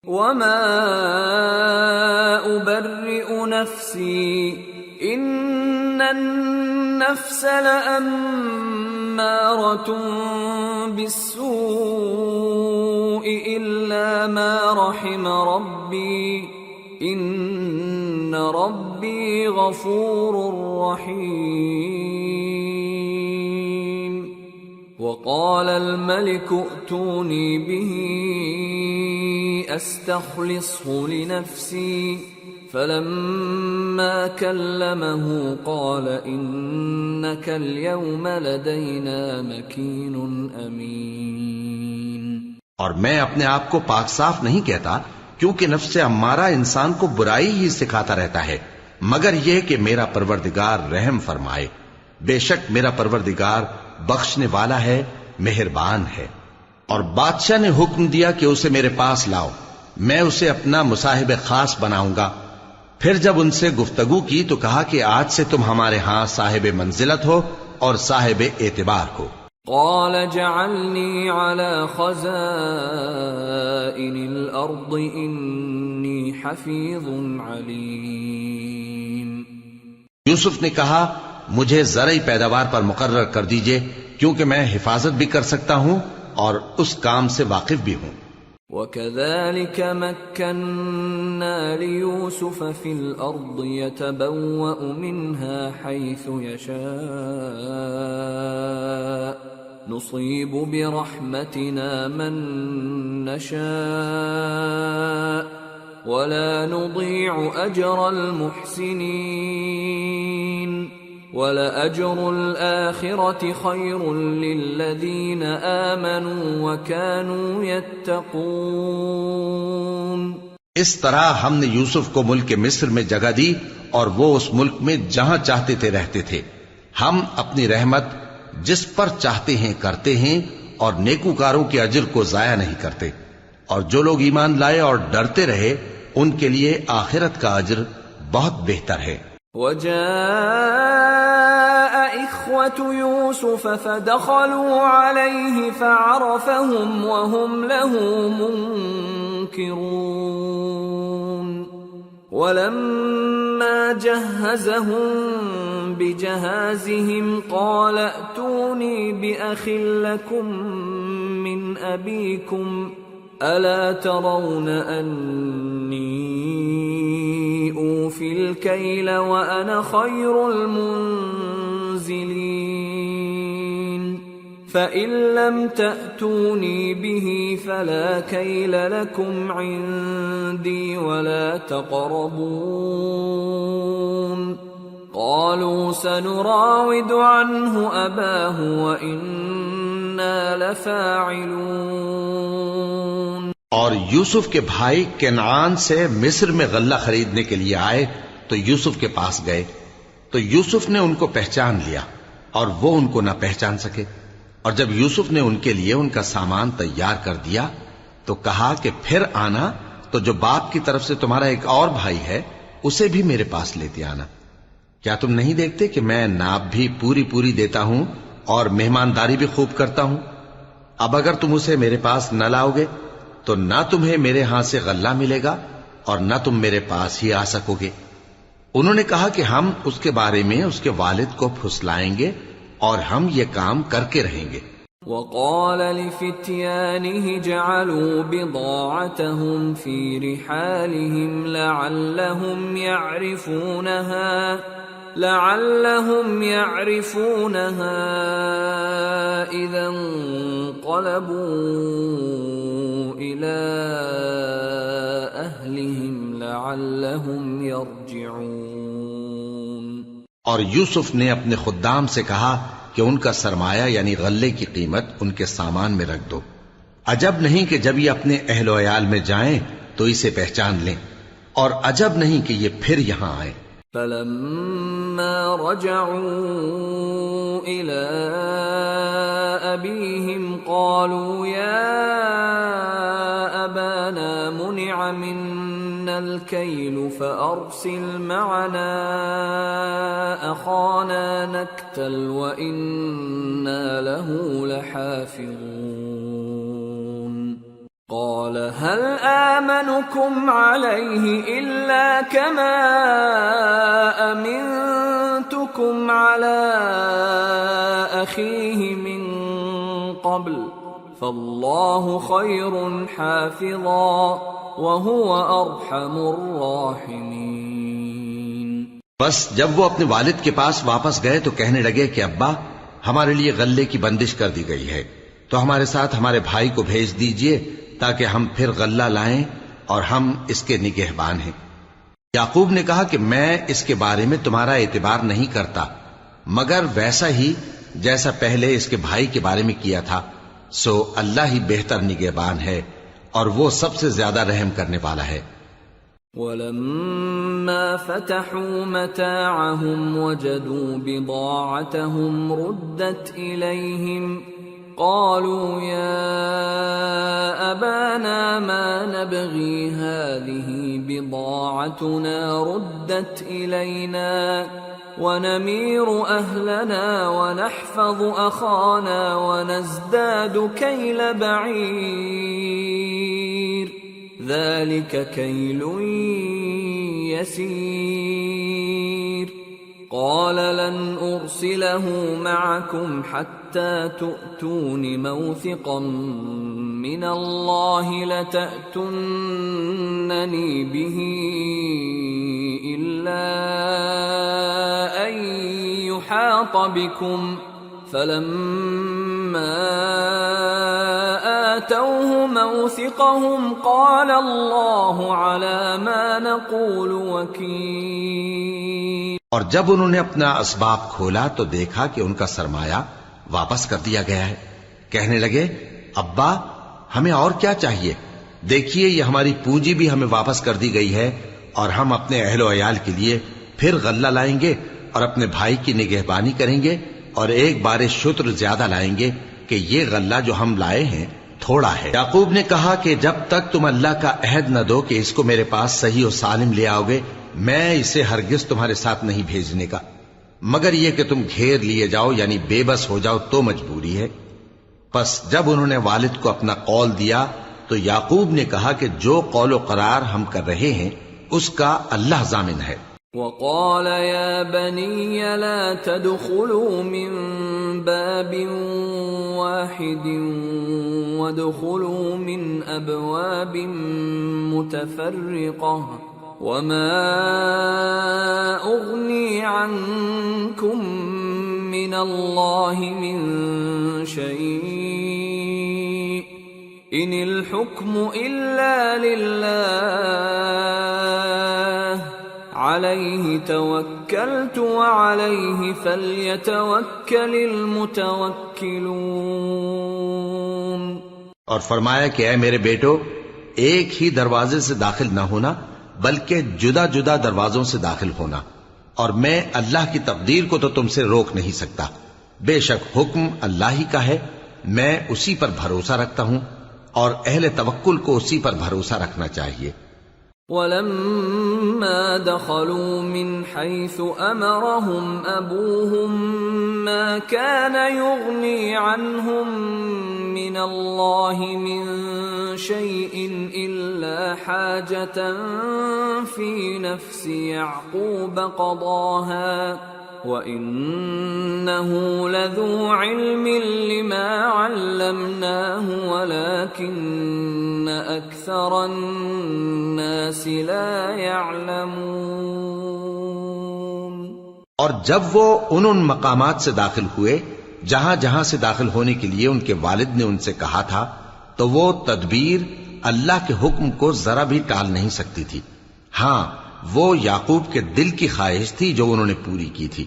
وما أبرئ نفسي إن النفس لأمارة بالسوء إلا ما رحم ربي إن ربي غفور رحيم وقال الملك ائتوني به استخلصه لنفسي فلما كلمه قال إنك اليوم لدينا مكين أمين۔ اور میں اپنے آپ کو پاک صاف نہیں کہتا، کیونکہ نفس امارہ انسان کو برائی ہی سکھاتا رہتا ہے، مگر یہ کہ میرا پروردگار رحم فرمائے۔ بے شک میرا پروردگار بخشنے والا ہے، مہربان ہے۔ اور بادشاہ نے حکم دیا کہ اسے میرے پاس لاؤ، میں اسے اپنا مصاحب خاص بناؤں گا۔ پھر جب ان سے گفتگو کی تو کہا کہ آج سے تم ہمارے ہاں صاحب منزلت ہو اور صاحب اعتبار ہو۔ قال جعلني على خزائن الأرض إني حفيظ عليم۔ یوسف نے کہا مجھے زرعی پیداوار پر مقرر کر دیجئے، کیونکہ میں حفاظت بھی کر سکتا ہوں اور اس کام سے واقف بھی ہوں۔ وَكَذَلِكَ مَكَّنَّا لِيُوسُفَ فِي الْأَرْضِ يَتَبَوَّأُ مِنْهَا حَيْثُ يَشَاءُ نُصِيبُ بِرَحْمَتِنَا مَن نَّشَاءُ وَلَا نُضِيعُ أَجْرَ الْمُحْسِنِينَ وَلَأَجْرُ الْآخِرَةِ خَيْرٌ لِّلَّذِينَ آمَنُوا وَكَانُوا يَتَّقُونَ۔ اس طرح ہم نے یوسف کو ملک مصر میں جگہ دی اور وہ اس ملک میں جہاں چاہتے تھے رہتے تھے۔ ہم اپنی رحمت جس پر چاہتے ہیں کرتے ہیں اور نیکوکاروں کے اجر کو ضائع نہیں کرتے، اور جو لوگ ایمان لائے اور ڈرتے رہے ان کے لیے آخرت کا اجر بہت بہتر ہے۔ وجاء إخوة يوسف فدخلوا عليه فعرفهم وهم له منكرون ولما جهزهم بجهازهم قال ائتوني بأخ لكم من أبيكم ألا ترون أني أوفي الكيل وأنا خير المنزلين فإن لم تأتوني به فلا كيل لكم عندي ولا تقربون قالوا سنراود عنه أباه وإنا لفاعلون۔ اور یوسف کے بھائی کنعان سے مصر میں غلہ خریدنے کے لیے آئے تو یوسف کے پاس گئے تو یوسف نے ان کو پہچان لیا اور وہ ان کو نہ پہچان سکے، اور جب یوسف نے ان کے لیے ان کا سامان تیار کر دیا تو کہا کہ پھر آنا تو جو باپ کی طرف سے تمہارا ایک اور بھائی ہے اسے بھی میرے پاس لیتے آنا۔ کیا تم نہیں دیکھتے کہ میں ناب بھی پوری پوری دیتا ہوں اور مہمانداری بھی خوب کرتا ہوں؟ اب اگر تم اسے میرے پاس نہ لاؤ گے تو نہ تمہیں میرے ہاں سے غلہ ملے گا اور نہ تم میرے پاس ہی آ سکو گے۔ انہوں نے کہا کہ ہم اس کے بارے میں اس کے والد کو پھسلائیں گے اور ہم یہ کام کر کے رہیں گے۔ وقال لفتيانه جعلوا بضاعتهم في رحالهم لعلهم يعرفونها إذا انقلبوا إلى أهلهم لعلهم يرجعون۔ اور یوسف نے اپنے خدام سے کہا کہ ان کا سرمایہ یعنی غلے کی قیمت ان کے سامان میں رکھ دو، عجب نہیں کہ جب یہ اپنے اہل و عیال میں جائیں تو اسے پہچان لیں، اور عجب نہیں کہ یہ پھر یہاں آئیں۔ فلما رجعوا إلى أبيهم قالوا يا أبانا منع منا الكيل فأرسل معنا أخانا نكتل وإنا له لحافظون۔ قال هل آمنكم عليه إلا كما أمنتكم على أخيه من قبل فالله خير حافظا وهو أرحم الراحمين۔ بس جب وہ اپنے والد کے پاس واپس گئے تو کہنے لگے کہ ابا، ہمارے لیے غلے کی بندش کر دی گئی ہے، تو ہمارے ساتھ ہمارے بھائی کو بھیج دیجئے تاکہ ہم پھر غلہ لائیں اور ہم اس کے نگہبان ہیں۔ یعقوب نے کہا کہ میں اس کے بارے میں تمہارا اعتبار نہیں کرتا مگر ویسا ہی جیسا پہلے اس کے بھائی کے بارے میں کیا تھا، سو اللہ ہی بہتر نگہبان ہے اور وہ سب سے زیادہ رحم کرنے والا ہے۔ وَلَمَّا فَتَحُوا مَتَاعَهُمْ وَجَدُوا بِضَاعَتَهُمْ رُدَّتْ إِلَيْهِمْ قالوا يا أبانا ما نبغي هذه بضاعتنا ردت إلينا ونمير أهلنا ونحفظ أخانا ونزداد كيل بعير ذلك كيل يسير قال لن أرسله معكم حتى تؤتون موثقا من الله لتأتونني به إلا أن يحاط بكم فلما آتوه موثقهم قال الله على ما نقول وكيل۔ اور جب انہوں نے اپنا اسباب کھولا تو دیکھا کہ ان کا سرمایہ واپس کر دیا گیا ہے۔ کہنے لگے ابا ہمیں اور کیا چاہیے، دیکھیے یہ ہماری پونجی بھی ہمیں واپس کر دی گئی ہے اور ہم اپنے اہل و عیال کے لیے پھر غلہ لائیں گے اور اپنے بھائی کی نگہبانی کریں گے اور ایک بار شتر زیادہ لائیں گے کہ یہ غلہ جو ہم لائے ہیں تھوڑا ہے۔ یعقوب نے کہا کہ جب تک تم اللہ کا عہد نہ دو کہ اس کو میرے پاس صحیح و سالم لے آؤ گے میں اسے ہرگز تمہارے ساتھ نہیں بھیجنے کا، مگر یہ کہ تم گھیر لیے جاؤ یعنی بے بس ہو جاؤ تو مجبوری ہے۔ پس جب انہوں نے والد کو اپنا قول دیا تو یعقوب نے کہا کہ جو قول و قرار ہم کر رہے ہیں اس کا اللہ ضامن ہے۔ وقال يا بني لا تدخلوا من باب واحد وادخلوا من أبواب متفرقة وما أغني عنكم من الله من شيء إن الحكم إلا لله عليه توكلت وعليه فليتوكل المتوكلون۔ اور فرمایا کہ اے میرے بیٹو ایک ہی دروازے سے داخل نہ ہونا بلکہ جدا جدا دروازوں سے داخل ہونا، اور میں اللہ کی تقدیر کو تو تم سے روک نہیں سکتا، بے شک حکم اللہ ہی کا ہے، میں اسی پر بھروسہ رکھتا ہوں اور اہل توکل کو اسی پر بھروسہ رکھنا چاہیے۔ وَلَمَّا دَخَلُوا مِنْ حَيْثُ أَمَرَهُمْ أَبُوهُمْ مَا كَانَ يُغْنِي عَنْهُمْ مِنَ اللَّهِ مِنْ شَيْءٍ إِلَّا حَاجَةً فِي نَفْسِ يَعْقُوبَ قَضَاهَا وَإِنَّهُ لَذُو عِلْمٍ لِمَا عَلَّمْنَاهُ وَلَكِنَّ أَكْثَرَ النَّاسِ لَا يَعْلَمُونَ۔ اور جب وہ ان مقامات سے داخل ہوئے جہاں جہاں سے داخل ہونے کے لیے ان کے والد نے ان سے کہا تھا تو وہ تدبیر اللہ کے حکم کو ذرا بھی ٹال نہیں سکتی تھی، ہاں وہ یعقوب کے دل کی خواہش تھی جو انہوں نے پوری کی تھی،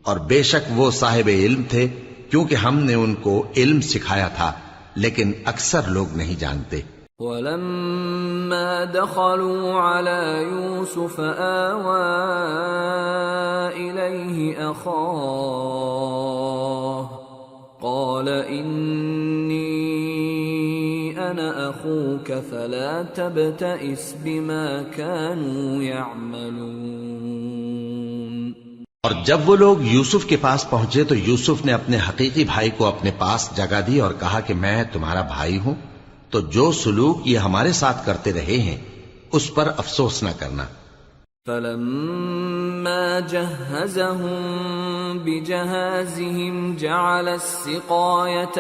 اور بے شک وہ صاحب علم تھے کیونکہ ہم نے ان کو علم سکھایا تھا، لیکن اکثر لوگ نہیں جانتے۔ وَلَمَّا دَخَلُوا عَلَى يُوسُفَ آوَى إِلَيْهِ أَخَاهُ قَالَ إِنِّي أَنَا أَخُوكَ فَلَا تَبْتَئِسْ بِمَا كَانُوا يَعْمَلُونَ۔ اور جب وہ لوگ یوسف کے پاس پہنچے تو یوسف نے اپنے حقیقی بھائی کو اپنے پاس جگہ دی اور کہا کہ میں تمہارا بھائی ہوں، تو جو سلوک یہ ہمارے ساتھ کرتے رہے ہیں اس پر افسوس نہ کرنا۔ فلما جهزهم بجهازهم جعل السقاية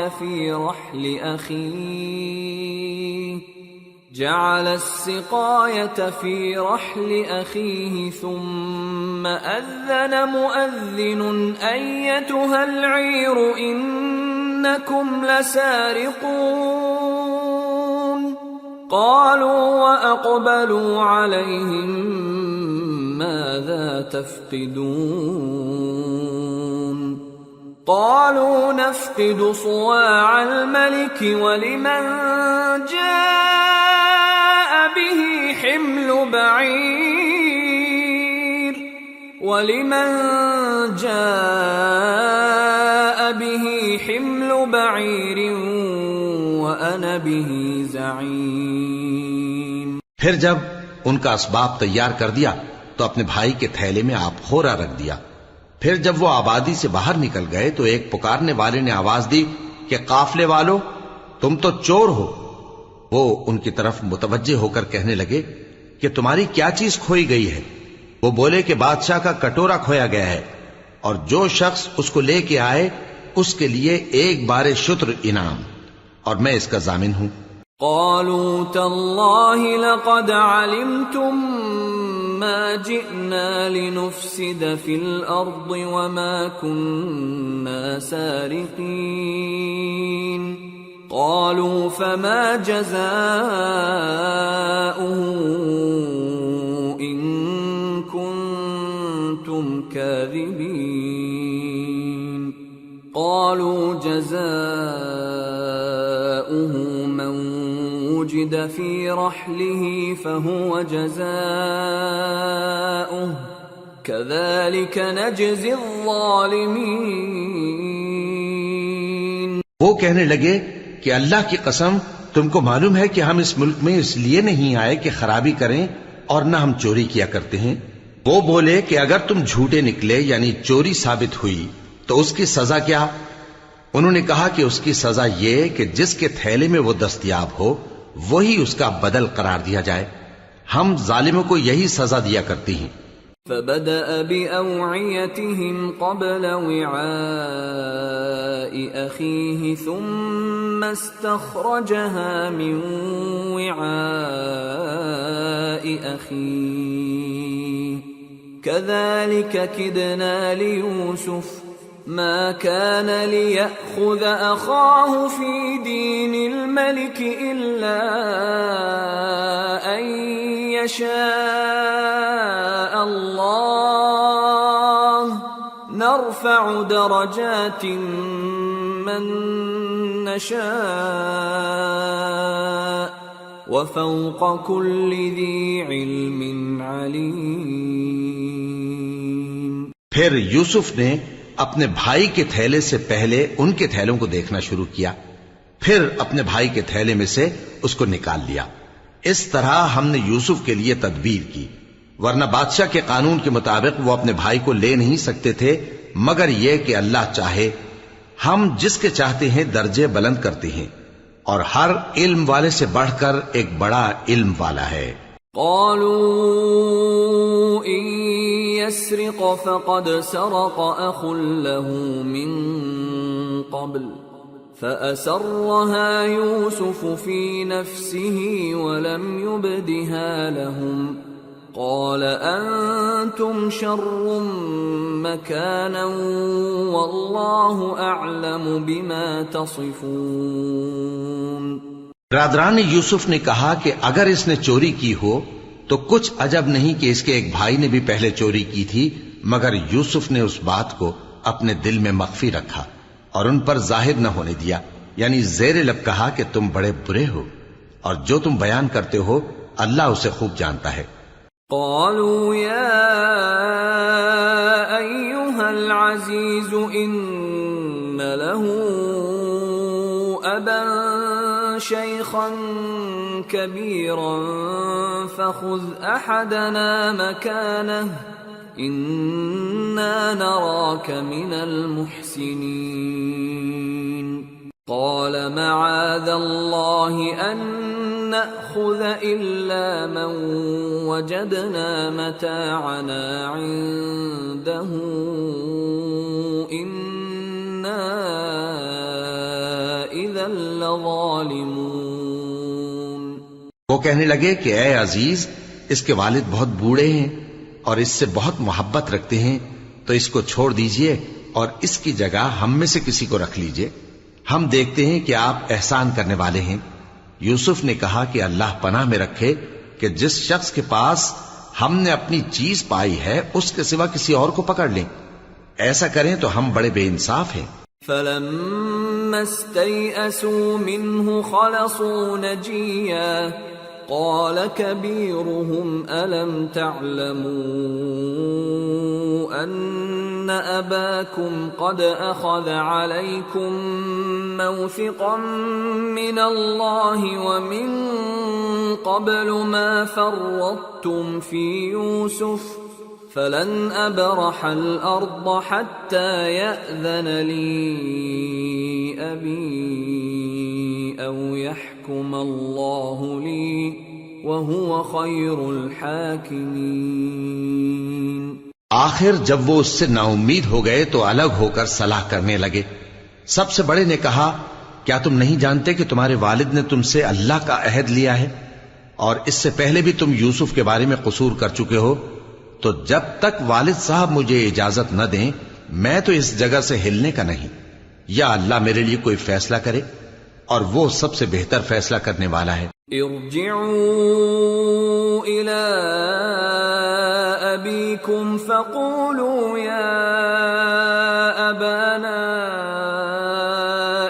في رحل أخيه ثم أذن مؤذن أيتها العير إنكم لسارقون قالوا وأقبلوا عليهم ماذا تفقدون قالوا نفقد صواع الملك ولمن جاء به حمل بعير وأنا به زعيم۔ پھر جب ان کا اسباب تیار کر دیا تو اپنے بھائی کے تھیلے میں آپ خورا رکھ دیا۔ پھر جب وہ آبادی سے باہر نکل گئے تو ایک پکارنے والے نے آواز دی کہ قافلے والو تم تو چور ہو۔ وہ ان کی طرف متوجہ ہو کر کہنے لگے کہ تمہاری کیا چیز کھوئی گئی ہے؟ وہ بولے کہ بادشاہ کا کٹورا کھویا گیا ہے، اور جو شخص اس کو لے کے آئے اس کے لیے ایک بار شتر انعام، اور میں اس کا ضامن ہوں۔ قالوا تالله لقد علمتم ما جئنا لنفسد في الأرض وما كنا سارقين قالوا فما جزاؤه إن كنتم كاذبين قالوا جزاؤه من وجد في رحله فهو جزاؤه كذلك نجزي الظالمين۔ وہ کہنے لگے کہ اللہ کی قسم تم کو معلوم ہے کہ ہم اس ملک میں اس لیے نہیں آئے کہ خرابی کریں اور نہ ہم چوری کیا کرتے ہیں۔ وہ بولے کہ اگر تم جھوٹے نکلے یعنی چوری ثابت ہوئی تو اس کی سزا کیا؟ انہوں نے کہا کہ اس کی سزا یہ کہ جس کے تھیلے میں وہ دستیاب ہو وہی اس کا بدل قرار دیا جائے، ہم ظالموں کو یہی سزا دیا کرتی ہیں۔ فبدأ بأوعيتهم قبل وعاء أخيه ثم استخرجها من وعاء أخيه كذلك كدنا ليوسف ما كان ليأخذ أخاه في دين الملك إلا أن يشاء الله نرفع درجات من نشاء وفوق كل ذي علم عليم۔ پھر یوسف نے اپنے بھائی کے تھیلے سے پہلے ان کے تھیلوں کو دیکھنا شروع کیا، پھر اپنے بھائی کے تھیلے میں سے اس کو نکال لیا۔ اس طرح ہم نے یوسف کے لیے تدبیر کی، ورنہ بادشاہ کے قانون کے مطابق وہ اپنے بھائی کو لے نہیں سکتے تھے مگر یہ کہ اللہ چاہے۔ ہم جس کے چاہتے ہیں درجے بلند کرتے ہیں، اور ہر علم والے سے بڑھ کر ایک بڑا علم والا ہے۔ قالوا إن يسرق فقد سرق أخ له من قبل فأسرها يوسف في نفسه ولم يبدها لهم قال أنتم شر مكانا والله أعلم بما تصفون۔ برادران یوسف نے کہا کہ اگر اس نے چوری کی ہو تو کچھ عجب نہیں کہ اس کے ایک بھائی نے بھی پہلے چوری کی تھی، مگر یوسف نے اس بات کو اپنے دل میں مخفی رکھا اور ان پر ظاہر نہ ہونے دیا، یعنی زیر لب کہا کہ تم بڑے برے ہو اور جو تم بیان کرتے ہو اللہ اسے خوب جانتا ہے۔ قالوا يا أيها العزيز إن له أبا شيخا كبيرا فخذ أحدنا مكانه إنا نراك من المحسنين۔ قال معاذ الله أن نأخذ إلا من وجدنا متاعنا عنده إنا إذا لظالمون. وہ کہنے لگے کہ اے عزیز، اس کے والد بہت بوڑھے ہیں اور اس سے بہت محبت رکھتے ہیں، تو اس کو چھوڑ دیجئے اور اس کی جگہ ہم میں سے کسی کو رکھ لیجئے، ہم دیکھتے ہیں کہ آپ احسان کرنے والے ہیں. یوسف نے کہا کہ اللہ پناہ میں رکھے کہ جس شخص کے پاس ہم نے اپنی چیز پائی ہے اس کے سوا کسی اور کو پکڑ لیں. ایسا کریں تو ہم بڑے بے انصاف ہیں. فَلَمَّا اسْتَيْأَسُوا مِنْهُ خَلَصُوا نَجِيًّا قَالَ كَبِيرُهُمْ أَلَمْ تَعْلَمُوا أَنَّ أَبَاكُمْ قَدْ أَخَذَ عَلَيْكُمْ مَوْثِقًا مِّنَ اللَّهِ وَمِن قَبْلُ مَا فَرَّطتُمْ فِي يُوسُفَ فَلَنْ أَبْرَحَ الْأَرْضَ حَتَّى يَأْذَنَ لِي أَبِي أَوْ يَحْكُمَ اللَّهُ لِي وَهُوَ خَيْرُ الْحَاكِمِينَ. آخر جب وہ اس سے نا امید ہو گئے تو الگ ہو کر صلاح کرنے لگے. سب سے بڑے نے کہا، کیا تم نہیں جانتے کہ تمہارے والد نے تم سے اللہ کا عہد لیا ہے اور اس سے پہلے بھی تم یوسف کے بارے میں قصور کر چکے ہو؟ تو جب تک والد صاحب مجھے اجازت نہ دیں میں تو اس جگہ سے ہلنے کا نہیں، یا اللہ میرے لیے کوئی فیصلہ کرے اور وہ سب سے بہتر فیصلہ کرنے والا ہے. ارجعوا إلى أبيكم فقولوا يا أبانا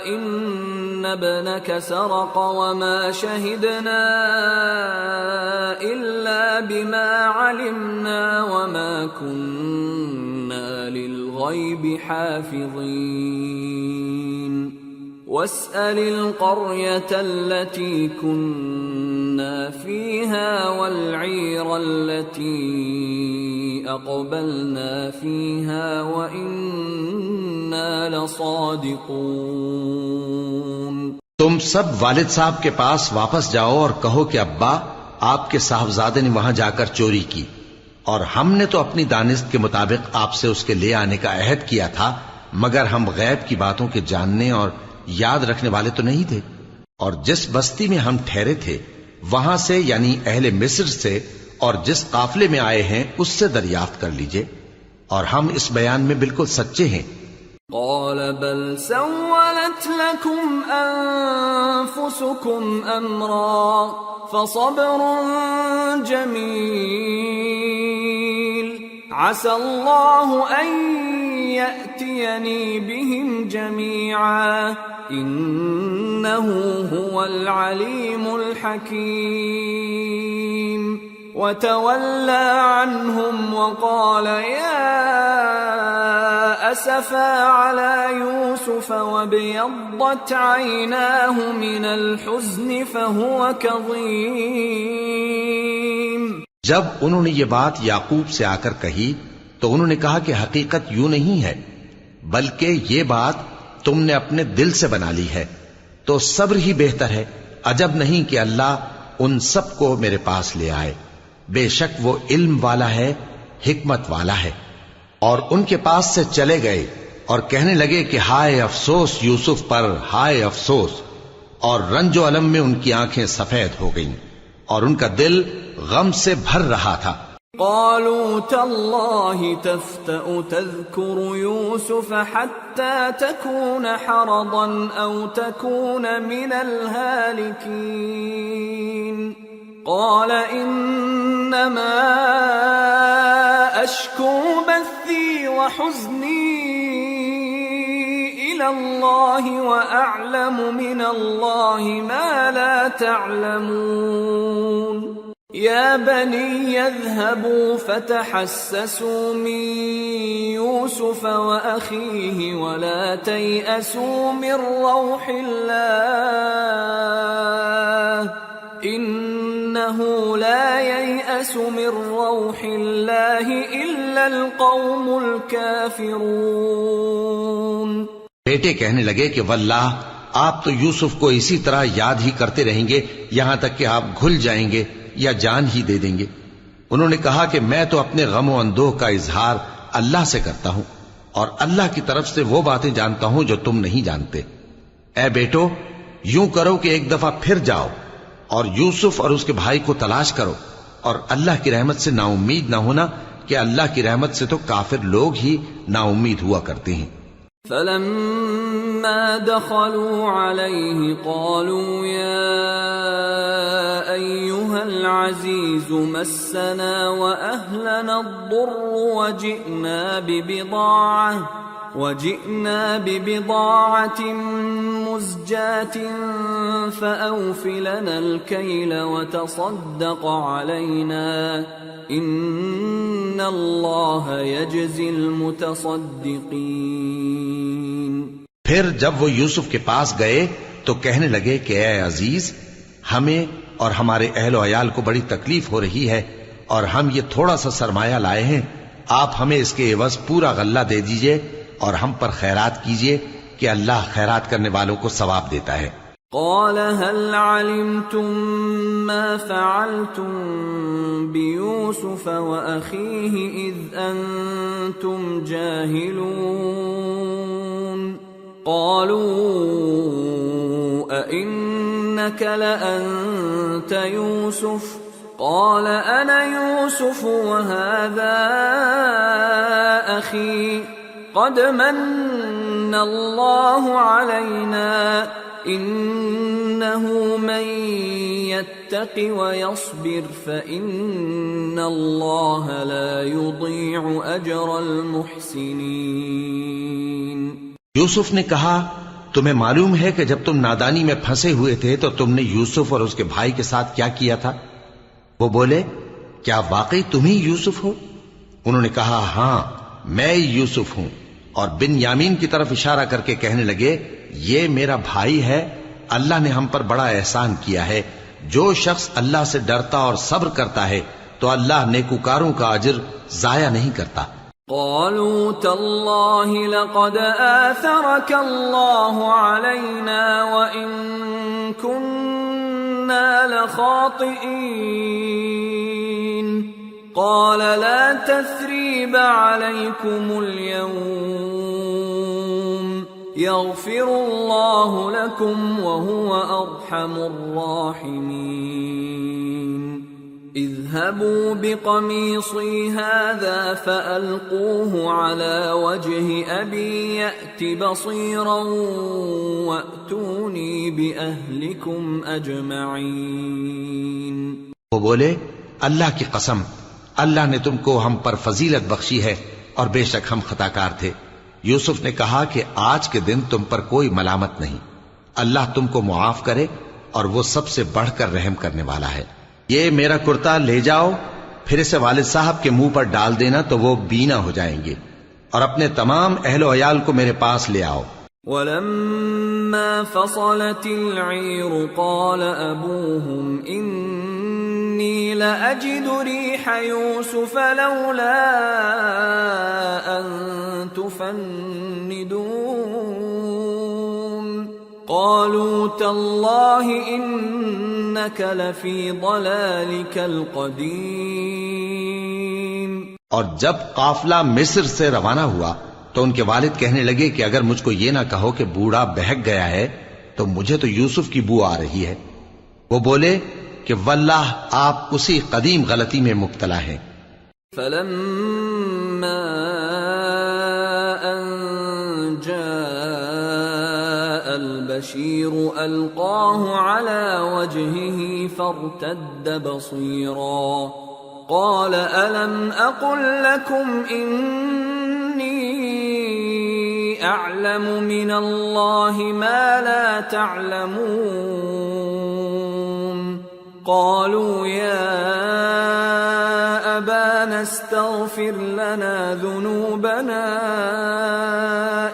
إن ابنك سرق وما شهدنا إلا بما علمنا وما كنا للغيب حافظين واسأل القرية التي كنا فيها والعير التي أقبلنا فيها وإنا لصادقون. تم سب والد صاحب کے پاس واپس جاؤ اور کہو کہ ابا، آپ کے صاحبزادے نے وہاں جا کر چوری کی اور ہم نے تو اپنی دانست کے مطابق آپ سے اس کے لے آنے کا عہد کیا تھا، مگر ہم غیب کی باتوں کے جاننے اور یاد رکھنے والے تو نہیں تھے. اور جس بستی میں ہم ٹھہرے تھے وہاں سے یعنی اہل مصر سے اور جس قافلے میں آئے ہیں اس سے دریافت کر لیجئے، اور ہم اس بیان میں بالکل سچے ہیں. قال بل سولت لكم أنفسكم أمرا فصبر جميل عسى الله أن يأتيني بهم جميعا إنه هو العليم الحكيم. وتولى عنهم وقال يا أسفا على يوسف وابيضت عيناه من الحزن فهو كظيم. جب انہوں نے یہ بات یعقوب سے آ کر کہی تو انہوں نے کہا کہ حقیقت یوں نہیں ہے، بلکہ یہ بات تم نے اپنے دل سے بنا لی ہے، تو صبر ہی بہتر ہے. عجب نہیں کہ اللہ ان سب کو میرے پاس لے آئے، بے شک وہ علم والا ہے، حکمت والا ہے. اور ان کے پاس سے چلے گئے اور کہنے لگے کہ ہائے افسوس یوسف پر، ہائے افسوس. اور رنج و الم میں ان کی آنکھیں سفید ہو گئیں اور ان کا دل غم سے بھر رہا تھا. قالوا تالله تفتأ تذكر يوسف حتى تكون حرضا أو تكون من الهالكين. قال إنما أشكو بثي وحزني إلى الله وأعلم من الله ما لا تعلمون. يا بني اذهبوا فتحسسوا من يوسف وأخيه ولا تيأسوا من روح الله إنه لا ييأس من روح الله إلا القوم الكافرون. بیٹے کہنے لگے کہ واللہ آپ تو یوسف کو اسی طرح یاد ہی کرتے رہیں گے یہاں تک کہ آپ گھل جائیں گے یا جان ہی دے دیں گے۔ انہوں نے کہا کہ میں تو اپنے غم و اندوہ کا اظہار اللہ سے کرتا ہوں اور اللہ کی طرف سے وہ باتیں جانتا ہوں جو تم نہیں جانتے۔ اے بیٹو، یوں کرو کہ ایک دفعہ پھر جاؤ اور یوسف اور اس کے بھائی کو تلاش کرو، اور اللہ کی رحمت سے نا امید نہ ہونا کہ اللہ کی رحمت سے تو کافر لوگ ہی نا امید ہوا کرتے ہیں۔ فلما دخلوا عليه قالوا يا أيها العزيز مسنا وأهلنا الضر وجئنا ببضاعة مزجاة فأوف لنا الكيل وتصدق علينا إن الله يجزي المتصدقين۔ پھر جب وہ یوسف کے پاس گئے تو کہنے لگے کہ اے عزیز، ہمیں اور ہمارے اہل و عیال کو بڑی تکلیف ہو رہی ہے اور ہم یہ تھوڑا سا سرمایہ لائے ہیں، آپ ہمیں اس کے عوض پورا غلہ دے دیجئے اور ہم پر خیرات کیجئے کہ اللہ خیرات کرنے والوں کو ثواب دیتا ہے۔ قال هل علمتم ما فعلتم بيوسف وأخيه إذ أنتم جاهلون؟ قالوا أئنك لأنت يوسف؟ قال أنا يوسف وهذا أخي قد من الله علينا إنه من يتق ويصبر فإن الله لا يضيع أجر المحسنين۔ یوسف نے کہا تمہیں معلوم ہے کہ جب تم نادانی میں پھنسے ہوئے تھے تو تم نے یوسف اور اس کے بھائی کے ساتھ کیا کیا تھا؟ وہ بولے کیا واقعی تم ہی یوسف ہو؟ انہوں نے کہا ہاں میں یوسف ہوں، اور بن یامین کی طرف اشارہ کر کے کہنے لگے یہ میرا بھائی ہے، اللہ نے ہم پر بڑا احسان کیا ہے، جو شخص اللہ سے ڈرتا اور صبر کرتا ہے تو اللہ نیکوکاروں کا اجر ضائع نہیں کرتا۔ قالوا تالله لقد آثرك الله علينا وإن كنا لخاطئين قال لا تثريب عليكم اليوم يغفر الله لكم وهو أرحم الراحمين اذهبوا بقميصي هذا فألقوه على وجه أبي يأت بصيرا وأتوني بأهلكم أجمعين۔ وہ بولے اللہ کی قسم، اللہ نے تم کو ہم پر فضیلت بخشی ہے اور بے شک ہم خطا کار تھے۔ یوسف نے کہا کہ آج کے دن تم پر کوئی ملامت نہیں، اللہ تم کو معاف کرے اور وہ سب سے بڑھ کر رحم کرنے والا ہے۔ یہ میرا کرتا لے جاؤ، پھر اسے والد صاحب کے منہ پر ڈال دینا تو وہ بینا ہو جائیں گے، اور اپنے تمام اہل و عیال کو میرے پاس لے آؤ۔ وَلَمَّا فَصَلَتِ الْعِيرُ قَالَ أَبُوهُمْ إِنِّي لَأَجِدُ رِيحَ يُوسُفَ لَوْلَا أَن تُفَنِّدُونَ قَالُوا تَاللَّهِ إِنَّكَ لَفِي ضَلَالِكَ الْقَدِيمِ۔ اور جب قافلہ مصر سے روانہ ہوا تو ان کے والد کہنے لگے کہ اگر مجھ کو یہ نہ کہو کہ بوڑھا بہک گیا ہے تو مجھے تو یوسف کی بو آ رہی ہے۔ وہ بولے کہ واللہ آپ اسی قدیم غلطی میں مبتلا ہیں۔ فَلَمَّا أَن جَاءَ الْبَشِيرُ أَلْقَاهُ عَلَى وَجْهِهِ فَارْتَدَّ بَصِيرًا قَالَ أَلَمْ أَقُلْ لَكُمْ إِنِّي أَعْلَمُ مِنَ اللَّهِ مَا لَا تَعْلَمُونَ قَالُوا يَا أَبَانَا اسْتَغْفِرْ لَنَا ذُنُوبَنَا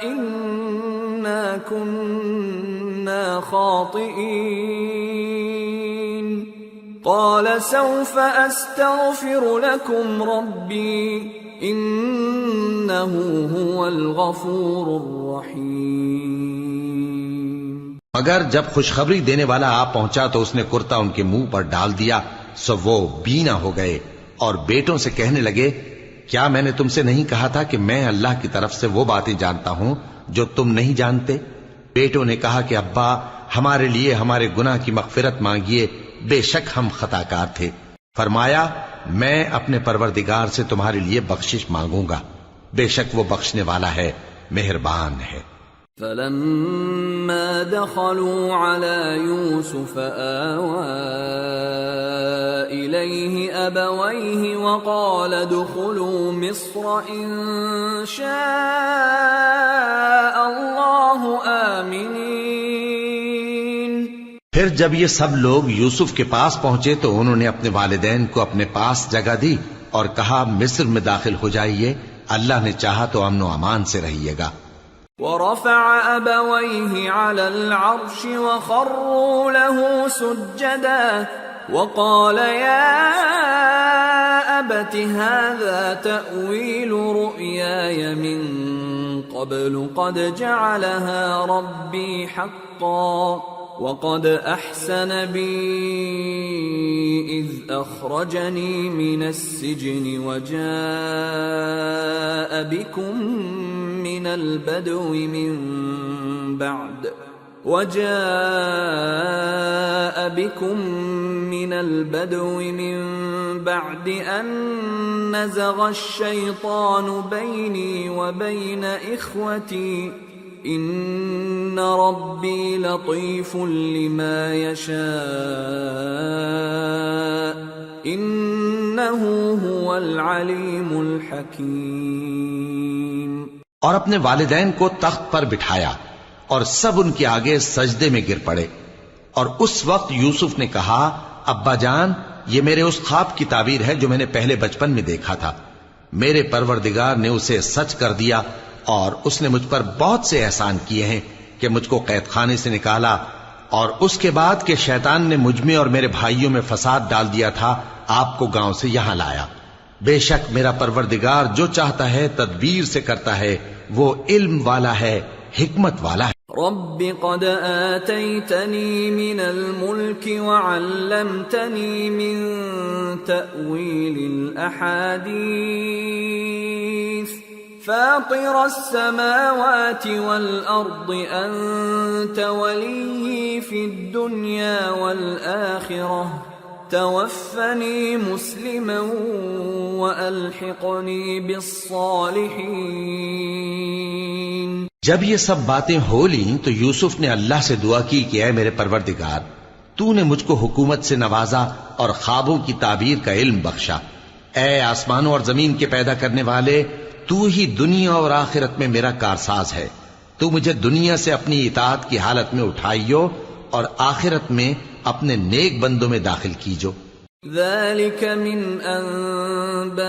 إِنَّا كُنَّا خَاطِئِينَ قَالَ سَوْفَ أَسْتَغْفِرُ لَكُمْ رَبِّي إِنَّهُ هُوَ الْغَفُورُ الرَّحِيمُ۔ مگر جب خوشخبری دینے والا آ پہنچا تو اس نے کرتا ان کے منہ پر ڈال دیا، سو وہ بینا ہو گئے اور بیٹوں سے کہنے لگے، کیا میں نے تم سے نہیں کہا تھا کہ میں اللہ کی طرف سے وہ باتیں جانتا ہوں جو تم نہیں جانتے؟ بیٹوں نے کہا کہ ابا، ہمارے لیے ہمارے گناہ کی مغفرت مانگیے، بے شک ہم خطاکار تھے۔ فرمایا، میں اپنے پروردگار سے تمہارے لیے بخشش مانگوں گا، بے شک وہ بخشنے والا ہے، مہربان ہے۔ فلما دخلوا على يوسف آوى إليه أبويه وقال ادخلوا مصر إن شاء الله آمنين۔ پھر جب یہ سب لوگ یوسف کے پاس پہنچے تو انہوں نے اپنے والدین کو اپنے پاس جگہ دی اور کہا، مصر میں داخل ہو جائیے، اللہ نے چاہا تو امن و امان سے رہیے گا۔ ورفع أبويه على العرش وخروا له سجدا وقال يا أبت هذا تأويل رؤياي من قبل قد جعلها ربي حقا وقد أحسن بي إذ أخرجني من السجن وجاء بكم من البدو من بعد أن نزغ الشيطان بيني وبين إخوتي إن ربي لطيف لما يشاء إنه هو العليم الحكيم۔ اور اپنے والدین کو تخت پر بٹھایا اور سب ان کے آگے سجدے میں گر پڑے، اور اس وقت یوسف نے کہا، ابا جان، یہ میرے اس خواب کی تعبیر ہے جو میں نے پہلے بچپن میں دیکھا تھا۔ میرے پروردگار نے اسے سچ کر دیا اور اس نے مجھ پر بہت سے احسان کیے ہیں کہ مجھ کو قید خانے سے نکالا، اور اس کے بعد کہ شیطان نے مجھ میں اور میرے بھائیوں میں فساد ڈال دیا تھا، آپ کو گاؤں سے یہاں لایا۔ بے شک میرا پروردگار جو چاہتا ہے تدبیر سے کرتا ہے، وہ علم والا ہے، حکمت والا ہے۔ رب قد آتيتني من الملك وعلمتني من تأويل الأحاديث فاطر السماوات والأرض أنت ولي في الدنيا والآخرة توفني مسلما وألحقني بالصالحين۔ جب یہ سب باتیں ہو لیں تو یوسف نے اللہ سے دعا کی کہ اے میرے پروردگار، تو نے مجھ کو حکومت سے نوازا اور خوابوں کی تعبیر کا علم بخشا۔ اے آسمانوں اور زمین کے پیدا کرنے والے، تو ہی دنیا اور آخرت میں میرا کارساز ہے۔ تو مجھے دنیا سے اپنی اطاعت کی حالت میں اٹھائیو اور آخرت میں اپنے نیک بندوں میں داخل کیجو۔ ذلك من أنباء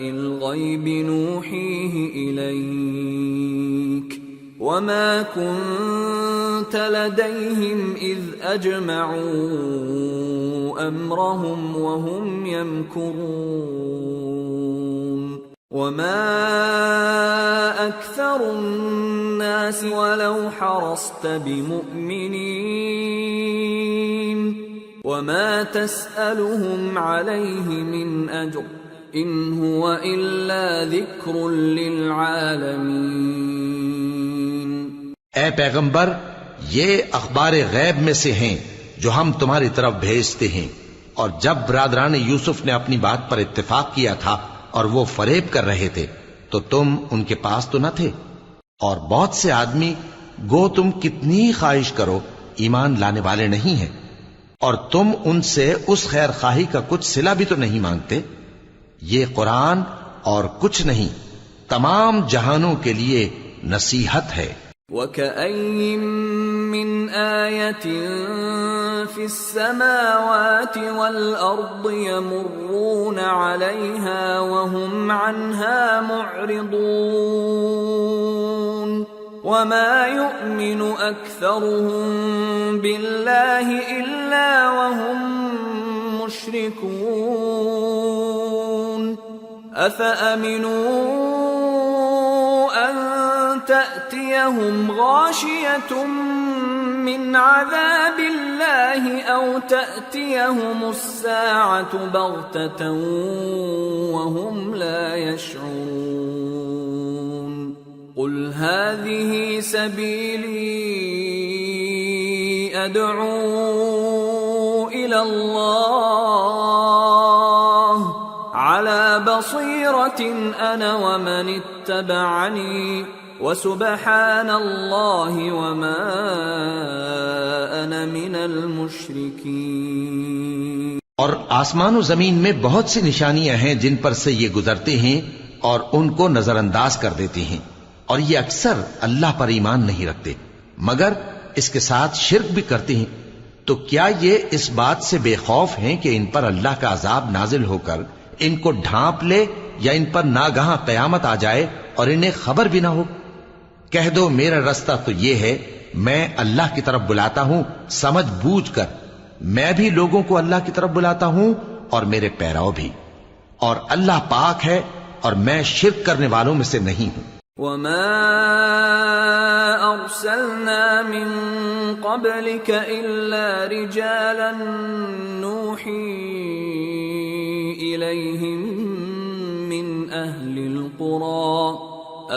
الغيب نوحيه إليك وما كنت لديهم إذ أجمعوا أمرهم وهم يمكرون وما أكثر الناس ولو حرصت بمؤمنين وما تسألهم عليه من أجر إن هو إلا ذكر للعالمين۔ اے پیغمبر، یہ اخبار غیب میں سے ہیں جو ہم تمہاری طرف بھیجتے ہیں، اور جب برادران یوسف نے اپنی بات پر اتفاق کیا تھا اور وہ فریب کر رہے تھے تو تم ان کے پاس تو نہ تھے، اور بہت سے آدمی گو تم کتنی خواہش کرو ایمان لانے والے نہیں ہیں، اور تم ان سے اس خیر خواہی کا کچھ صلہ بھی تو نہیں مانگتے۔ یہ قرآن اور کچھ نہیں تمام جہانوں کے لیے نصیحت ہے۔ وَكَأَيِّن مِّنْ آيَةٍ فِي السَّمَاوَاتِ وَالْأَرْضِ يَمُرُّونَ عَلَيْهَا وَهُمْ عَنْهَا مُعْرِضُونَ وَمَا يُؤْمِنُ أَكْثَرُهُم بِاللَّهِ إِلَّا وَهُم مُّشْرِكُونَ أَفَأَمِنُوا أَن تأتيهم غاشية من عذاب الله أو تأتيهم الساعة بغتة وهم لا يشعرون قل هذه سبيلي أدعو إلى الله على بصيرة أنا ومن اتبعني وسبحان الله وما أنا من المشركين۔ اور آسمان و زمین میں بہت سی نشانیاں ہیں جن پر سے یہ گزرتے ہیں اور ان کو نظر انداز کر دیتے ہیں، اور یہ اکثر اللہ پر ایمان نہیں رکھتے مگر اس کے ساتھ شرک بھی کرتے ہیں۔ تو کیا یہ اس بات سے بے خوف ہیں کہ ان پر اللہ کا عذاب نازل ہو کر ان کو ڈھانپ لے یا ان پر ناگہاں قیامت آ جائے اور انہیں خبر بھی نہ ہو؟ کہہ دو میرا رستہ تو یہ ہے، میں اللہ کی طرف بلاتا ہوں سمجھ بوجھ کر، میں بھی لوگوں کو اللہ کی طرف بلاتا ہوں اور میرے پیراؤ بھی، اور اللہ پاک ہے اور میں شرک کرنے والوں میں سے نہیں ہوں۔ وما أرسلنا من قبلك إلا رجالا نوحي إليهم من أهل القرى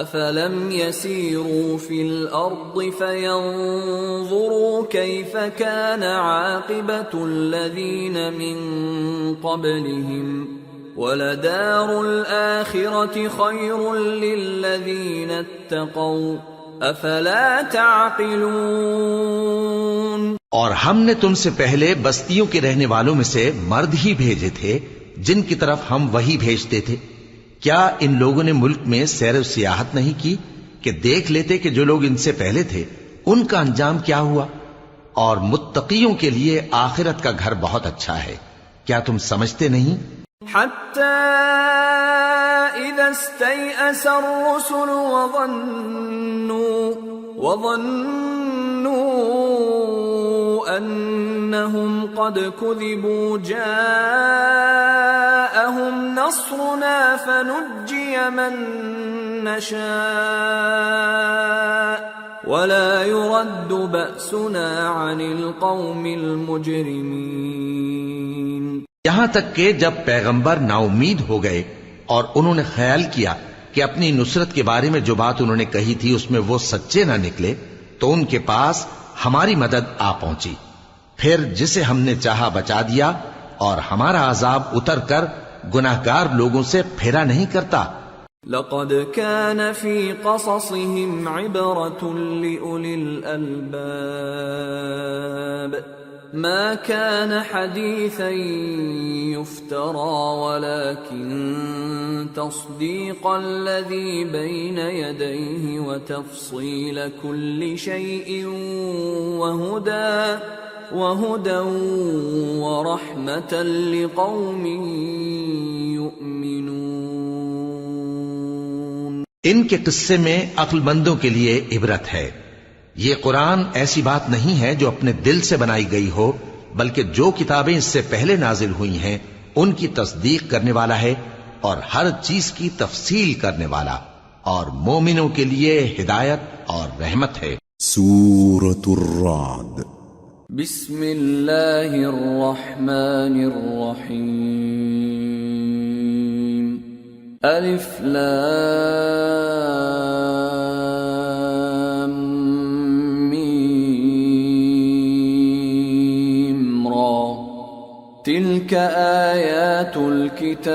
أفلم يسيروا في الأرض فينظروا كيف كان عاقبة الذين من قبلهم وَلَدَارُ الْآخِرَةِ خَيْرٌ لِّلَّذِينَ اتَّقَوْا أَفَلَا تَعْقِلُونَ۔ اور ہم نے تم سے پہلے بستیوں کے رہنے والوں میں سے مرد ہی بھیجے تھے جن کی طرف ہم وحی بھیجتے تھے۔ کیا ان لوگوں نے ملک میں سیر و سیاحت نہیں کی کہ دیکھ لیتے کہ جو لوگ ان سے پہلے تھے ان کا انجام کیا ہوا؟ اور متقیوں کے لیے آخرت کا گھر بہت اچھا ہے، کیا تم سمجھتے نہیں؟ حتى إذا استيأس الرسل وظنوا أنهم قد كذبوا جاءهم نصرنا فنجي من نشاء ولا يرد بأسنا عن القوم المجرمين۔ یہاں تک کہ جب پیغمبر نا امید ہو گئے اور انہوں نے خیال کیا کہ اپنی نصرت کے بارے میں جو بات انہوں نے کہی تھی اس میں وہ سچے نہ نکلے تو ان کے پاس ہماری مدد آ پہنچی، پھر جسے ہم نے چاہا بچا دیا، اور ہمارا عذاب اتر کر گناہگار لوگوں سے پھیرا نہیں کرتا۔ لقد كان في قصصهم عبرة لأولي الألباب ما كان حديثا يفترى ولكن تصديق الذي بين يديه وتفصيل كل شيء وهدى ورحمة لقوم يؤمنون۔ ان کے قصے میں عقل مندوں کے لیے عبرت ہے۔ یہ قرآن ایسی بات نہیں ہے جو اپنے دل سے بنائی گئی ہو، بلکہ جو کتابیں اس سے پہلے نازل ہوئی ہیں ان کی تصدیق کرنے والا ہے اور ہر چیز کی تفصیل کرنے والا، اور مومنوں کے لیے ہدایت اور رحمت ہے۔ سورة الرعد۔ بسم اللہ الرحمن الرحیم۔ الف لام میم را تلك آیات الكتاب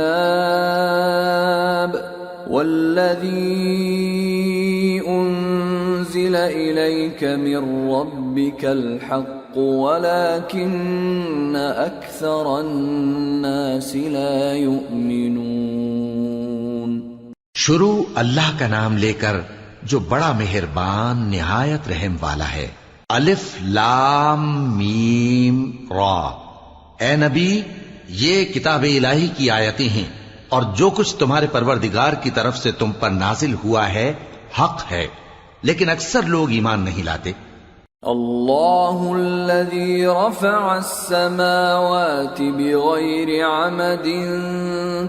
والذی انزل الیک من ربک الحق ولكن اکثر الناس لا یؤمنون۔ شروع اللہ کا نام لے کر جو بڑا مہربان نہایت رحم والا ہے۔ الف لام میم را۔ اے نبی، یہ کتاب الہی کی آیتیں ہیں اور جو کچھ تمہارے پروردگار کی طرف سے تم پر نازل ہوا ہے حق ہے، لیکن اکثر لوگ ایمان نہیں لاتے۔ اللہ الذی رفع السماوات بغیر عمد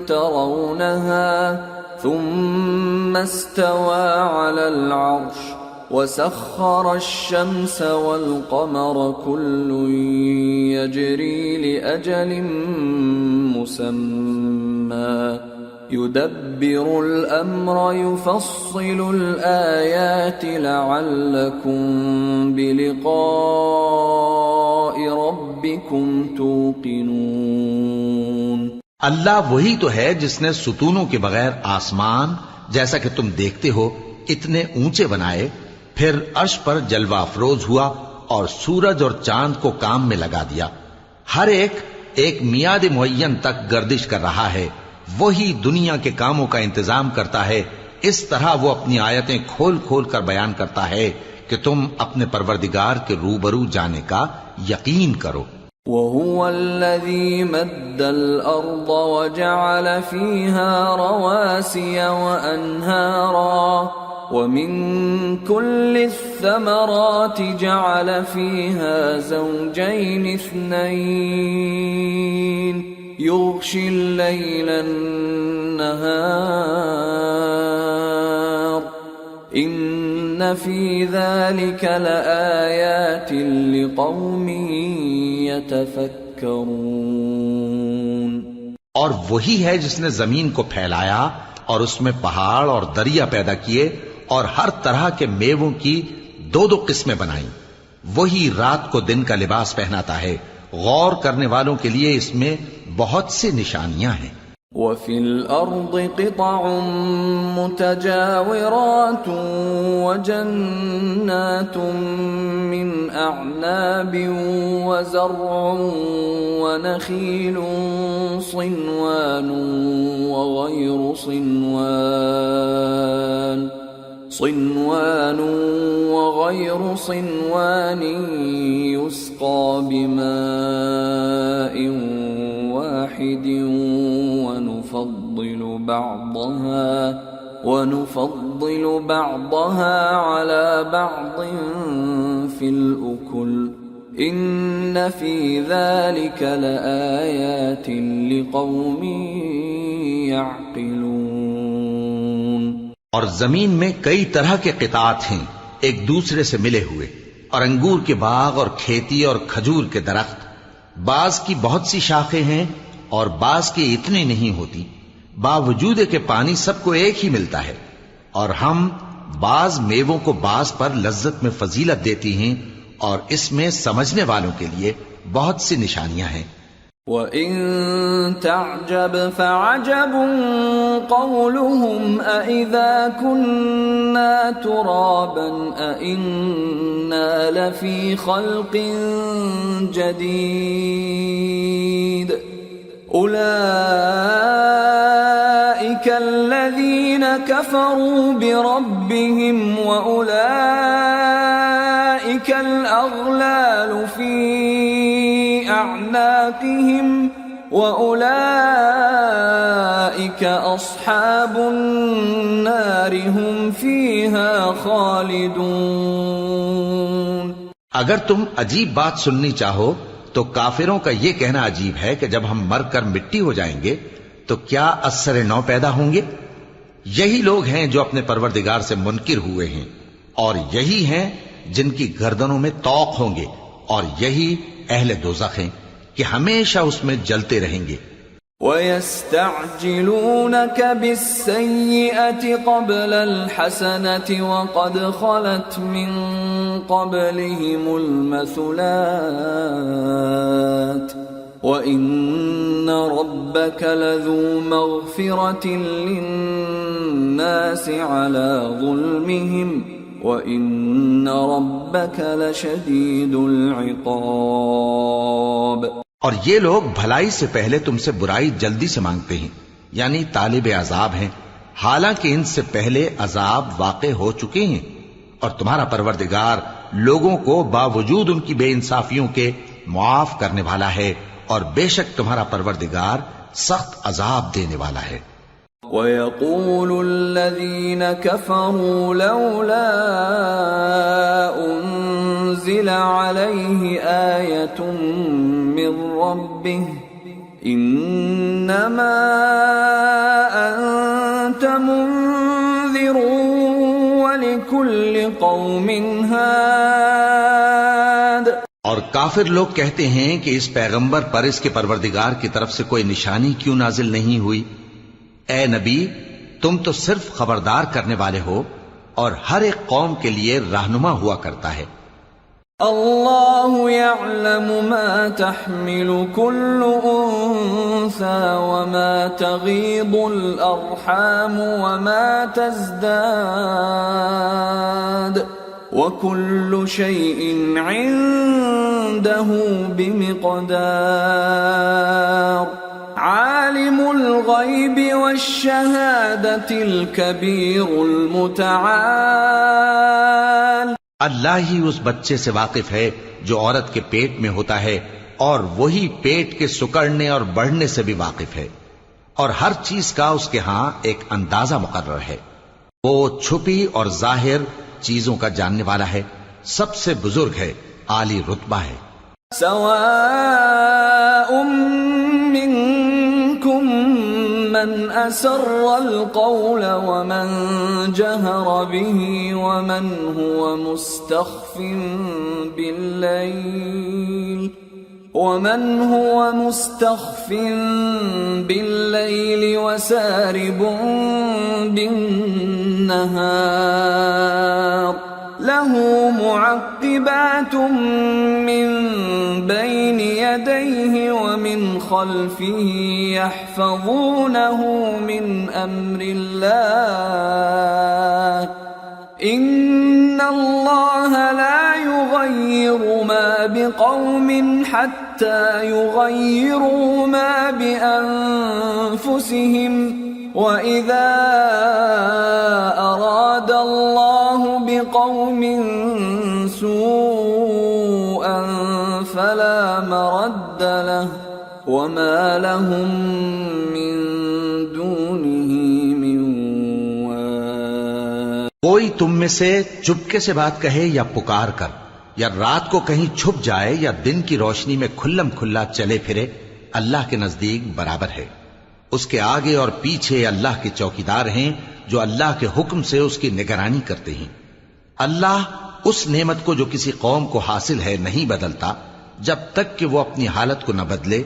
ترونها ثم استوى على العرش وسخر الشمس والقمر كل يجري لأجل مسمى يدبر الأمر يفصل الآيات لعلكم بلقاء ربكم توقنون۔ اللہ وہی تو ہے جس نے ستونوں کے بغیر آسمان جیسا کہ تم دیکھتے ہو اتنے اونچے بنائے، پھر عرش پر جلوہ افروز ہوا اور سورج اور چاند کو کام میں لگا دیا، ہر ایک میعاد معین تک گردش کر رہا ہے، وہی دنیا کے کاموں کا انتظام کرتا ہے، اس طرح وہ اپنی آیتیں کھول کھول کر بیان کرتا ہے کہ تم اپنے پروردگار کے روبرو جانے کا یقین کرو۔ وَهُوَ الَّذِي مَدَّ الْأَرْضَ وَجَعَلَ فِيهَا رَوَاسِيَ وَأَنْهَارًا وَمِن كُلِّ الثَّمَرَاتِ جَعَلَ فِيهَا زَوْجَيْنِ اثْنَيْنِ يُغْشِي اللَّيْلَ النَّهَارَ إِنَّ فِي ذَلِكَ لَآيَاتٍ لِقَوْمٍ يَتَفَكَّرُونَ۔ اور وہی ہے جس نے زمین کو پھیلایا اور اس میں پہاڑ اور دریا پیدا کیے اور ہر طرح کے میووں کی دو دو قسمیں بنائیں، وہی رات کو دن کا لباس پہناتا ہے، غور کرنے والوں کے لیے اس میں بہت سی نشانیاں ہیں۔ وَفِي الْأَرْضِ قِطَعٌ مُتَجَاوِرَاتٌ وَجَنَّاتٌ مِّنْ أَعْنَابٍ وَزَرْعٌ وَنَخِيلٌ صِنْوَانٌ وَغَيْرُ صِنْوَانٍ يُسْقَى بِمَاءٍ واحد ونفضل بعضها على بعض في الأكل إن في ذلك لآيات لقوم يعقلون۔ اور زمین میں کئی طرح کے قطعات ہیں ایک دوسرے سے ملے ہوئے، اور انگور کے باغ اور کھیتی اور کھجور کے درخت، بعض کی بہت سی شاخیں ہیں اور بعض کی اتنی نہیں ہوتی، باوجود کہ پانی سب کو ایک ہی ملتا ہے، اور ہم بعض میووں کو بعض پر لذت میں فضیلت دیتی ہیں، اور اس میں سمجھنے والوں کے لیے بہت سی نشانیاں ہیں۔ وَإِن تَعْجَبْ فَعَجَبٌ قَوْلُهُمْ أَإِذَا كُنَّا تُرَابًا أَإِنَّا لَفِي خَلْقٍ جَدِيدٍ أُولَئِكَ الَّذِينَ كَفَرُوا بِرَبِّهِمْ وَأُولَئِكَ الْأَغْلَالُ فِي أَعْنَاقِهِمْ وَأُولَئِكَ أَصْحَابُ النَّارِ هُمْ فِيهَا خَالِدُونَ۔ اگر تم عجیب بات سننی چاہو تو کافروں کا یہ کہنا عجیب ہے کہ جب ہم مر کر مٹی ہو جائیں گے تو کیا اثر نو پیدا ہوں گے؟ یہی لوگ ہیں جو اپنے پروردگار سے منکر ہوئے ہیں، اور یہی ہیں جن کی گردنوں میں طوق ہوں گے، اور یہی اہل دوزخ ہیں کہ ہمیشہ اس میں جلتے رہیں گے۔ وَيَسْتَعْجِلُونَكَ بِالسَّيِّئَةِ قَبْلَ الْحَسَنَةِ وَقَدْ خَلَتْ مِنْ قَبْلِهِمُ الْمَثُلَاتُ وَإِنَّ رَبَّكَ لَذُو مَغْفِرَةٍ لِلنَّاسِ عَلَى ظُلْمِهِمْ وَإِنَّ رَبَّكَ لَشَدِيدُ الْعِقَابِ۔ اور یہ لوگ بھلائی سے پہلے تم سے برائی جلدی سے مانگتے ہیں، یعنی طالب عذاب ہیں، حالانکہ ان سے پہلے عذاب واقع ہو چکے ہیں، اور تمہارا پروردگار لوگوں کو باوجود ان کی بے انصافیوں کے معاف کرنے والا ہے، اور بے شک تمہارا پروردگار سخت عذاب دینے والا ہے۔ وَيَقُولُ الَّذِينَ كَفَرُوا لَوْلَا أُنزِلَ عَلَيْهِ آيَةٌ مِّن رَّبِّهِ إِنَّمَا أَنتَ قوم هاد اور کافر لوگ کہتے ہیں کہ اس پیغمبر پر اس کے پروردگار کی طرف سے کوئی نشانی کیوں نازل نہیں ہوئی؟ اے نبی، تم تو صرف خبردار کرنے والے ہو اور ہر ایک قوم کے لیے رہنما ہوا کرتا ہے۔ اللہ يعلم ما تحمل كل انثى وما تغيض الارحام وما تزداد وكل شيء عنده بمقدار عالم الغيب والشهادة الكبير المتعال۔ اللہ ہی اس بچے سے واقف ہے جو عورت کے پیٹ میں ہوتا ہے، اور وہی پیٹ کے سکڑنے اور بڑھنے سے بھی واقف ہے، اور ہر چیز کا اس کے ہاں ایک اندازہ مقرر ہے۔ وہ چھپی اور ظاہر چیزوں کا جاننے والا ہے، سب سے بزرگ ہے، عالی رتبہ ہے۔ سواء منكم من أسر القول ومن جهر به ومن هو مستخف بالليل وسارب بالنهار له معقبات من بين يديه ومن خلفه يحفظونه من أمر الله إن الله لا يغير ما بقوم حتى يغيروا ما بأنفسهم وَإِذَا أَرَادَ اللَّهُ بِقَوْمٍ سُوءًا فَلَا مَرَدَّ لَهُ وَمَا لَهُم مِّن دُونِهِ مِن وَالٍ۔ کوئی تم میں سے چپکے سے بات کہے یا پکار کر، یا رات کو کہیں چھپ جائے یا دن کی روشنی میں کھلم کھلا چلے پھرے، اللہ کے نزدیک برابر ہے۔ اس کے آگے اور پیچھے اللہ کے چوکیدار ہیں جو اللہ کے حکم سے اس کی نگرانی کرتے ہیں۔ اللہ اس نعمت کو جو کسی قوم کو حاصل ہے نہیں بدلتا جب تک کہ وہ اپنی حالت کو نہ بدلے،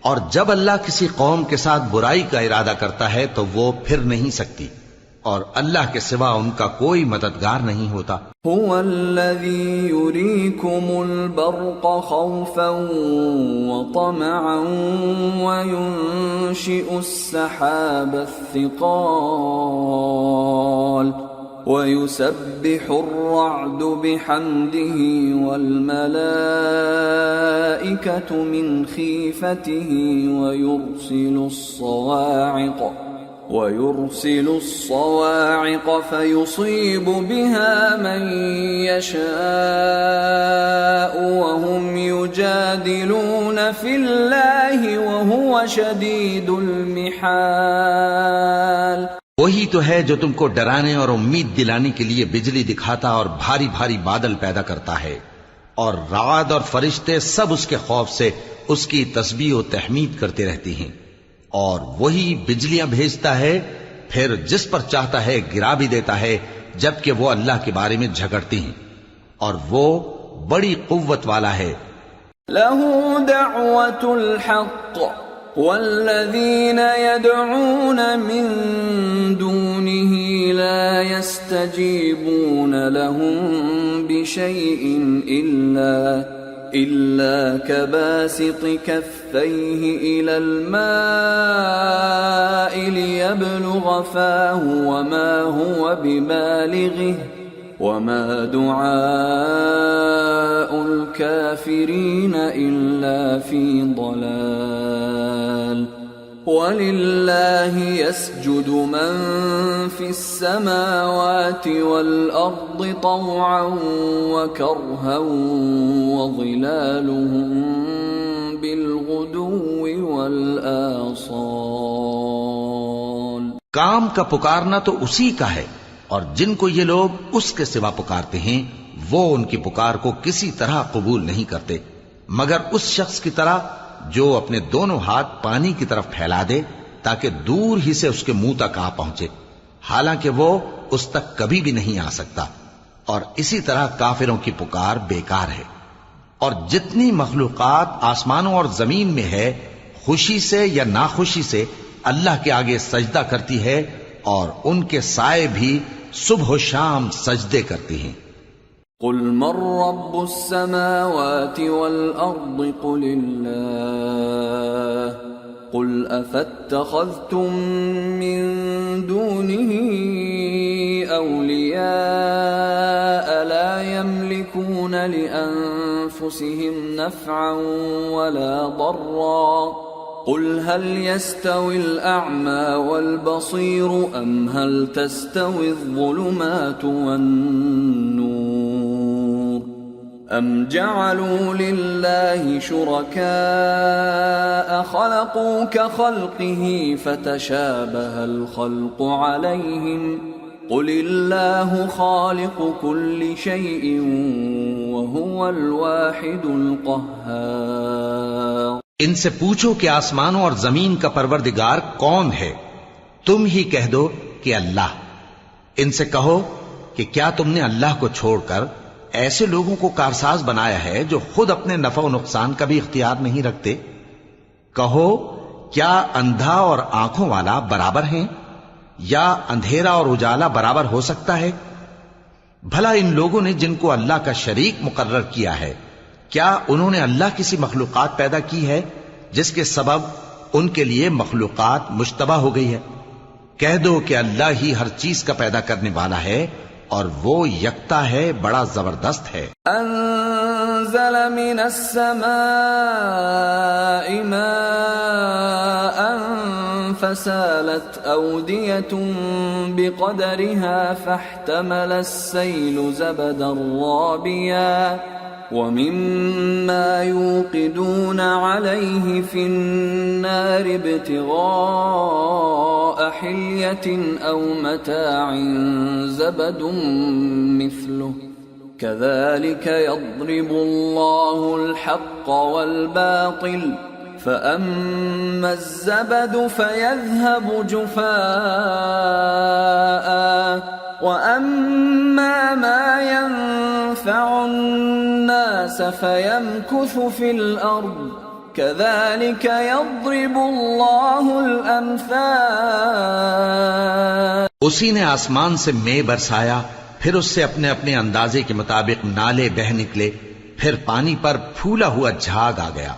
اور جب اللہ کسی قوم کے ساتھ برائی کا ارادہ کرتا ہے تو وہ پھر نہیں سکتی، اور اللہ کے سوا ان کا کوئی مددگار نہیں ہوتا۔ هو الذي يريكم البرق خوفا وطمعا وينشئ السحاب الثقال ويسبح الرعد بحمده والملائكة من خيفته ويرسل الصواعق فيصيب بها من يشاء وهم يجادلون في الله وهو شديد المحال۔ وہی تو ہے جو تم کو ڈرانے اور امید دلانے کے لیے بجلی دکھاتا اور بھاری بھاری بادل پیدا کرتا ہے، اور رعد اور فرشتے سب اس کے خوف سے اس کی تسبیح و تحمید کرتے رہتے ہیں، اور وہی بجلیاں بھیجتا ہے، پھر جس پر چاہتا ہے گرا بھی دیتا ہے، جبکہ وہ اللہ کے بارے میں جھگڑتے ہیں، اور وہ بڑی قوت والا ہے۔ لَهُ دَعْوَةُ الْحَقِّ وَالَّذِينَ يَدْعُونَ مِن دُونِهِ لَا يَسْتَجِيبُونَ لَهُم بِشَيْءٍ إِلَّا كَبَاسِطِ كَفَّيْهِ إِلَى الْمَاءِ لِيَبْلُغَ فَاهُ وَمَا هُوَ بِبَالِغِهِ وَمَا دُعَاءُ الْكَافِرِينَ إِلَّا فِي ضَلَالٍ۔ وَلِلَّهِ يَسْجُدُ مَن فِي السَّمَاوَاتِ وَالْأَرْضِ طَوْعًا وَكَرْهًا وَظِلَالُهُم بِالْغُدُوِّ وَالْآصَالِ۔ کام کا پکارنا تو اسی کا ہے، اور جن کو یہ لوگ اس کے سوا پکارتے ہیں وہ ان کی پکار کو کسی طرح قبول نہیں کرتے مگر اس شخص کی طرح جو اپنے دونوں ہاتھ پانی کی طرف پھیلا دے تاکہ دور ہی سے اس کے منہ تک آ پہنچے، حالانکہ وہ اس تک کبھی بھی نہیں آ سکتا، اور اسی طرح کافروں کی پکار بیکار ہے. اور جتنی مخلوقات آسمانوں اور زمین میں ہے خوشی سے یا ناخوشی سے اللہ کے آگے سجدہ کرتی ہے، اور ان کے سائے بھی صبح و شام سجدے کرتی ہیں. قل من رب السماوات والأرض قل الله قل أفاتخذتم من دونه أولياء لا يملكون لأنفسهم نفعا ولا ضرا قل هل يستوي الأعمى والبصير أم هل تستوي الظلمات والنور أم جعلوا لله شركاء خلقوا كخلقه فتشابه الخلق عليهم قل الله خالق كل شيء وهو الواحد القهار. ان سے پوچھو کہ آسمانوں اور زمین کا پروردگار کون ہے؟ تم ہی کہہ دو کہ اللہ. ان سے کہو کہ کیا تم نے اللہ کو چھوڑ کر ایسے لوگوں کو کارساز بنایا ہے جو خود اپنے نفع و نقصان کا بھی اختیار نہیں رکھتے؟ کہو کیا اندھا اور آنکھوں والا برابر ہیں، یا اندھیرا اور اجالا برابر ہو سکتا ہے؟ بھلا ان لوگوں نے جن کو اللہ کا شریک مقرر کیا ہے، کیا انہوں نے اللہ کسی مخلوقات پیدا کی ہے جس کے سبب ان کے لیے مخلوقات مشتبہ ہو گئی ہے؟ کہہ دو کہ اللہ ہی ہر چیز کا پیدا کرنے والا ہے، اور وہ یکتا ہے، بڑا زبردست ہے. انزل من السماء ماء فسالت أودية بقدرها فاحتمل السيل زبدا رابيا ومما يوقدون عليه في النار ابتغاء حلية أو متاع زبد مثله كذلك يضرب الله الحق والباطل فأما الزبد فيذهب جفاء وأما ما ينفع الناس فيمكث في الأرض كذلك يضرب الله الأمثال. اسی نے آسمان سے مے برسایا، پھر اس سے اپنے اپنے اندازے کے مطابق نالے بہہ نکلے، پھر پانی پر پھولا ہوا جھاگ آ گیا.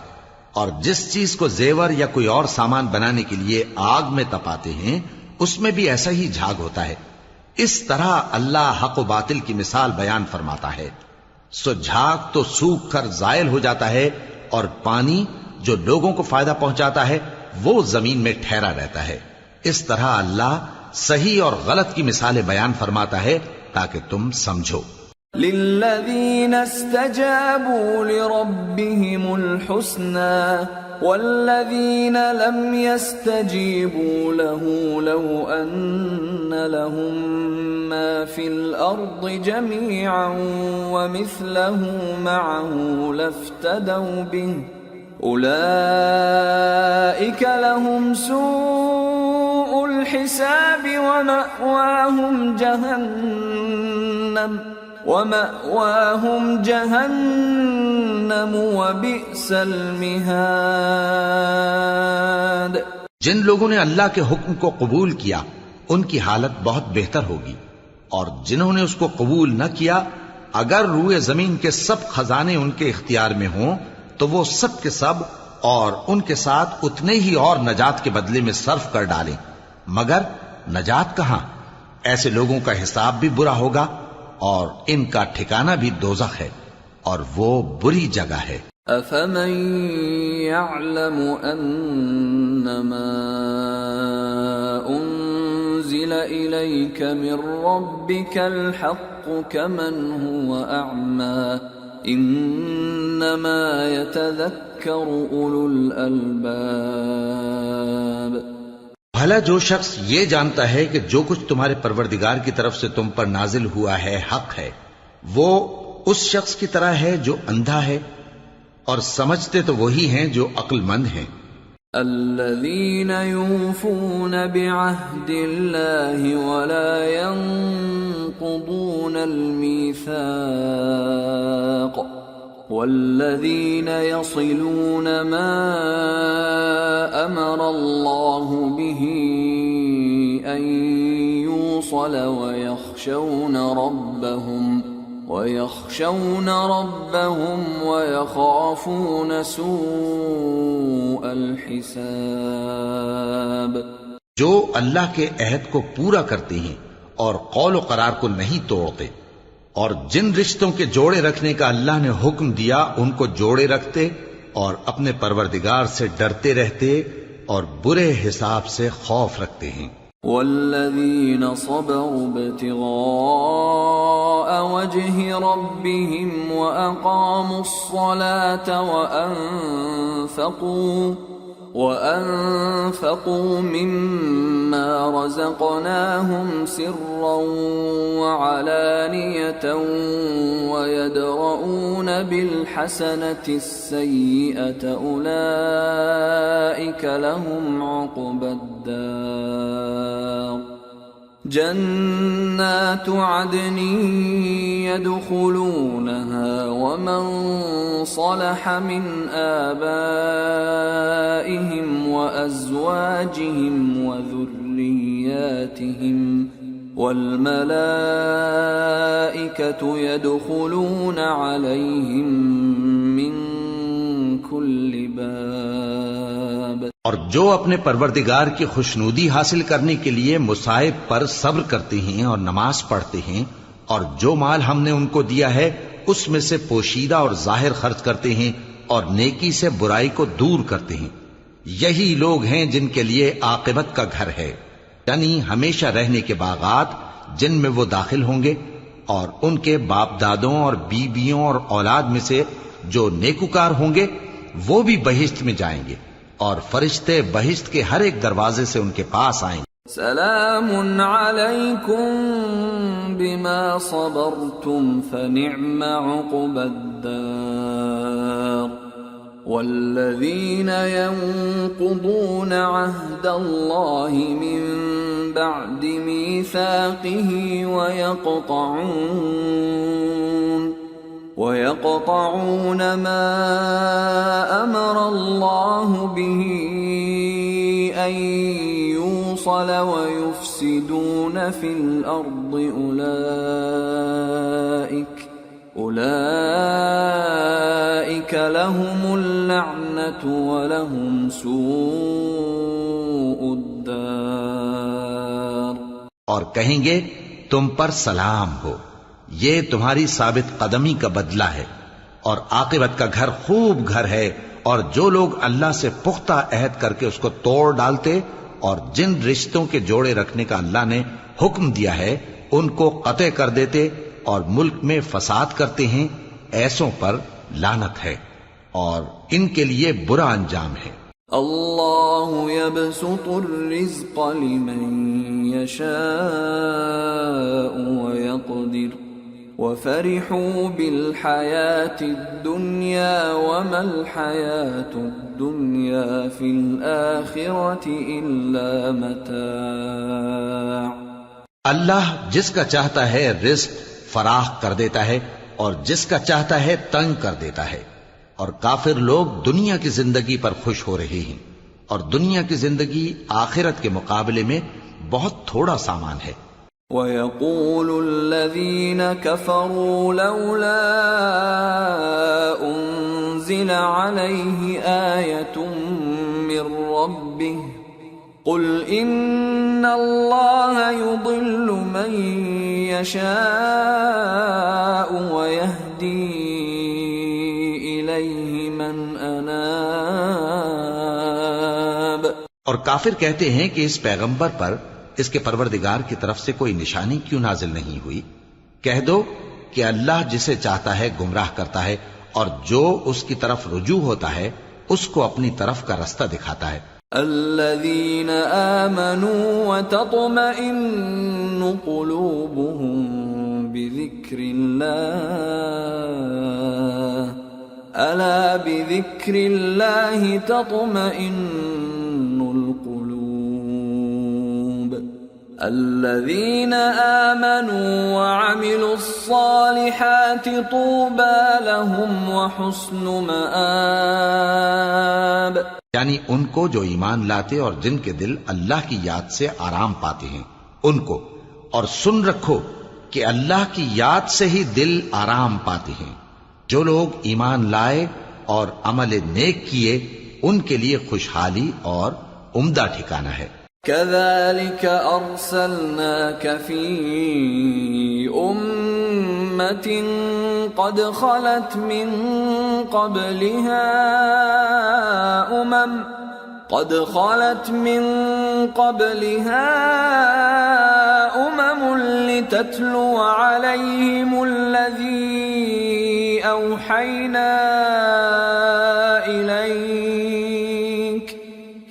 اور جس چیز کو زیور یا کوئی اور سامان بنانے کے لیے آگ میں تپاتے ہیں اس میں بھی ایسا ہی جھاگ ہوتا ہے. اس طرح اللہ حق و باطل کی مثال بیان فرماتا ہے. سو جھاگ تو سوکھ کر زائل ہو جاتا ہے، اور پانی جو لوگوں کو فائدہ پہنچاتا ہے وہ زمین میں ٹھہرا رہتا ہے. اس طرح اللہ صحیح اور غلط کی مثالیں بیان فرماتا ہے تاکہ تم سمجھو. للذين استجابوا لربهم الحسنى والذين لم يستجيبوا له لو أن لهم ما في الأرض جميعا ومثله معه لافتدوا به أولئك لهم سوء الحساب ومأواهم جہنم وبئس المہاد. جن لوگوں نے اللہ کے حکم کو قبول کیا ان کی حالت بہت بہتر ہوگی، اور جنہوں نے اس کو قبول نہ کیا اگر روئے زمین کے سب خزانے ان کے اختیار میں ہوں تو وہ سب کے سب اور ان کے ساتھ اتنے ہی اور نجات کے بدلے میں صرف کر ڈالیں، مگر نجات کہاں؟ ایسے لوگوں کا حساب بھی برا ہوگا اور ان کا ٹھکانہ بھی دوزخ ہے، اور وہ بری جگہ ہے. افمن يعلم انما انزل اليك من ربك الحق كمن هو اعمى انما يتذكر اولو الالباب. بھلا جو شخص یہ جانتا ہے کہ جو کچھ تمہارے پروردگار کی طرف سے تم پر نازل ہوا ہے حق ہے، وہ اس شخص کی طرح ہے جو اندھا ہے، اور سمجھتے تو وہی ہیں جو عقل مند ہیں. الذين يوفون بعهد الله ولا ينقضون ينقضون الميثاق والذين يصلون ما أمر الله به أن يوصل ويخشون ربهم ويخافون سوء الحساب. جو اللہ کے عہد کو پورا کرتے ہیں اور قول و قرار کو نہیں توڑتے، اور جن رشتوں کے جوڑے رکھنے کا اللہ نے حکم دیا ان کو جوڑے رکھتے اور اپنے پروردگار سے ڈرتے رہتے اور برے حساب سے خوف رکھتے ہیں. والذین صبروا ابتغاء وجه ربهم وأقاموا الصلاة وأنفقوا مما رزقناهم سرا وعلانية ويدرؤون بالحسنة السيئة أولئك لهم عقبى الدار. جنات عدن يدخلونها ومن صلح من آبائهم وأزواجهم وذرياتهم والملائكة يدخلون عليهم من كل باب. اور جو اپنے پروردگار کی خوشنودی حاصل کرنے کے لیے مصائب پر صبر کرتے ہیں اور نماز پڑھتے ہیں، اور جو مال ہم نے ان کو دیا ہے اس میں سے پوشیدہ اور ظاہر خرچ کرتے ہیں اور نیکی سے برائی کو دور کرتے ہیں، یہی لوگ ہیں جن کے لیے عاقبت کا گھر ہے، یعنی ہمیشہ رہنے کے باغات جن میں وہ داخل ہوں گے، اور ان کے باپ دادوں اور بیویوں اور اولاد میں سے جو نیکوکار ہوں گے وہ بھی بہشت میں جائیں گے، اور فرشتے بہشت کے ہر ایک دروازے سے ان کے پاس آئیں گے. سلام علیکم بما صبرتم فنعم عقبى الدار. والذین ينقضون عهد الله من بعد ميثاقه ويقطعون ما أمر الله به أن يوصل ويفسدون في الأرض أولئك لهم اللعنة ولهم سوء الدار. اور کہیں گے تم پر سلام ہو، یہ تمہاری ثابت قدمی کا بدلہ ہے، اور عاقبت کا گھر خوب گھر ہے. اور جو لوگ اللہ سے پختہ عہد کر کے اس کو توڑ ڈالتے اور جن رشتوں کے جوڑے رکھنے کا اللہ نے حکم دیا ہے ان کو قطع کر دیتے اور ملک میں فساد کرتے ہیں، ایسوں پر لعنت ہے اور ان کے لیے برا انجام ہے. اللہ يبسط الرزق لمن يشاء ويقدر وفرحوا بالحياة الدنيا وما الحياة الدنيا في الآخرة إلا متاع. اللہ جس کا چاہتا ہے رزق فراخ کر دیتا ہے اور جس کا چاہتا ہے تنگ کر دیتا ہے، اور کافر لوگ دنیا کی زندگی پر خوش ہو رہے ہیں، اور دنیا کی زندگی آخرت کے مقابلے میں بہت تھوڑا سامان ہے. وَيَقُولُ الَّذِينَ كَفَرُوا لَوْلَا أُنزِلَ عَلَيْهِ آيَةٌ مِّن رَّبِّهِ قُلْ إِنَّ اللَّهَ يُضِلُّ مَن يَشَاءُ وَيَهْدِي إِلَيْهِ مَنْ أَنَابَ. اور کافر کہتے ہیں کہ اس پیغمبر پر اس کے پروردگار کی طرف سے کوئی نشانی کیوں نازل نہیں ہوئی؟ کہہ دو کہ اللہ جسے چاہتا ہے گمراہ کرتا ہے، اور جو اس کی طرف رجوع ہوتا ہے اس کو اپنی طرف کا رستہ دکھاتا ہے. الذين آمنوا وتطمئن قلوبهم بذكر الله ألا بذكر الله تطمئن القلوب الذين آمنوا وعملوا الصالحات طوبى لهم وحسن مآب، یعنی ان کو جو ایمان لاتے اور جن کے دل اللہ کی یاد سے آرام پاتے ہیں ان کو، اور سن رکھو کہ اللہ کی یاد سے ہی دل آرام پاتے ہیں۔ جو لوگ ایمان لائے اور عمل نیک کیے ان کے لیے خوشحالی اور عمدہ ٹھکانہ ہے۔ كذلك أرسلناك في أمة قد خلت من قبلها أمم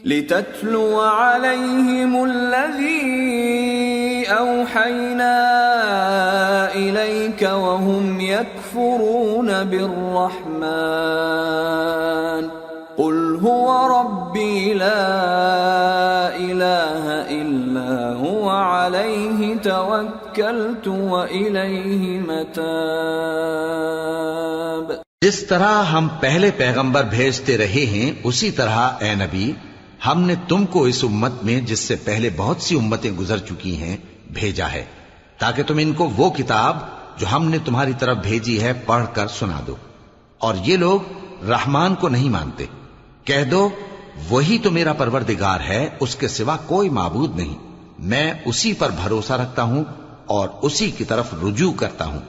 لتتلو عليهم الذي أوحينا إليك وهم يكفرون بالرحمن قل هو ربي لا إله إلا هو عليه توكلت وإليه متاب۔ جس طرح ہم پہلے پیغمبر بھیجتے رہے ہیں اسی طرح اے نبی ہم نے تم کو اس امت میں جس سے پہلے بہت سی امتیں گزر چکی ہیں بھیجا ہے تاکہ تم ان کو وہ کتاب جو ہم نے تمہاری طرف بھیجی ہے پڑھ کر سنا دو، اور یہ لوگ رحمان کو نہیں مانتے۔ کہہ دو وہی تو میرا پروردگار ہے، اس کے سوا کوئی معبود نہیں، میں اسی پر بھروسہ رکھتا ہوں اور اسی کی طرف رجوع کرتا ہوں۔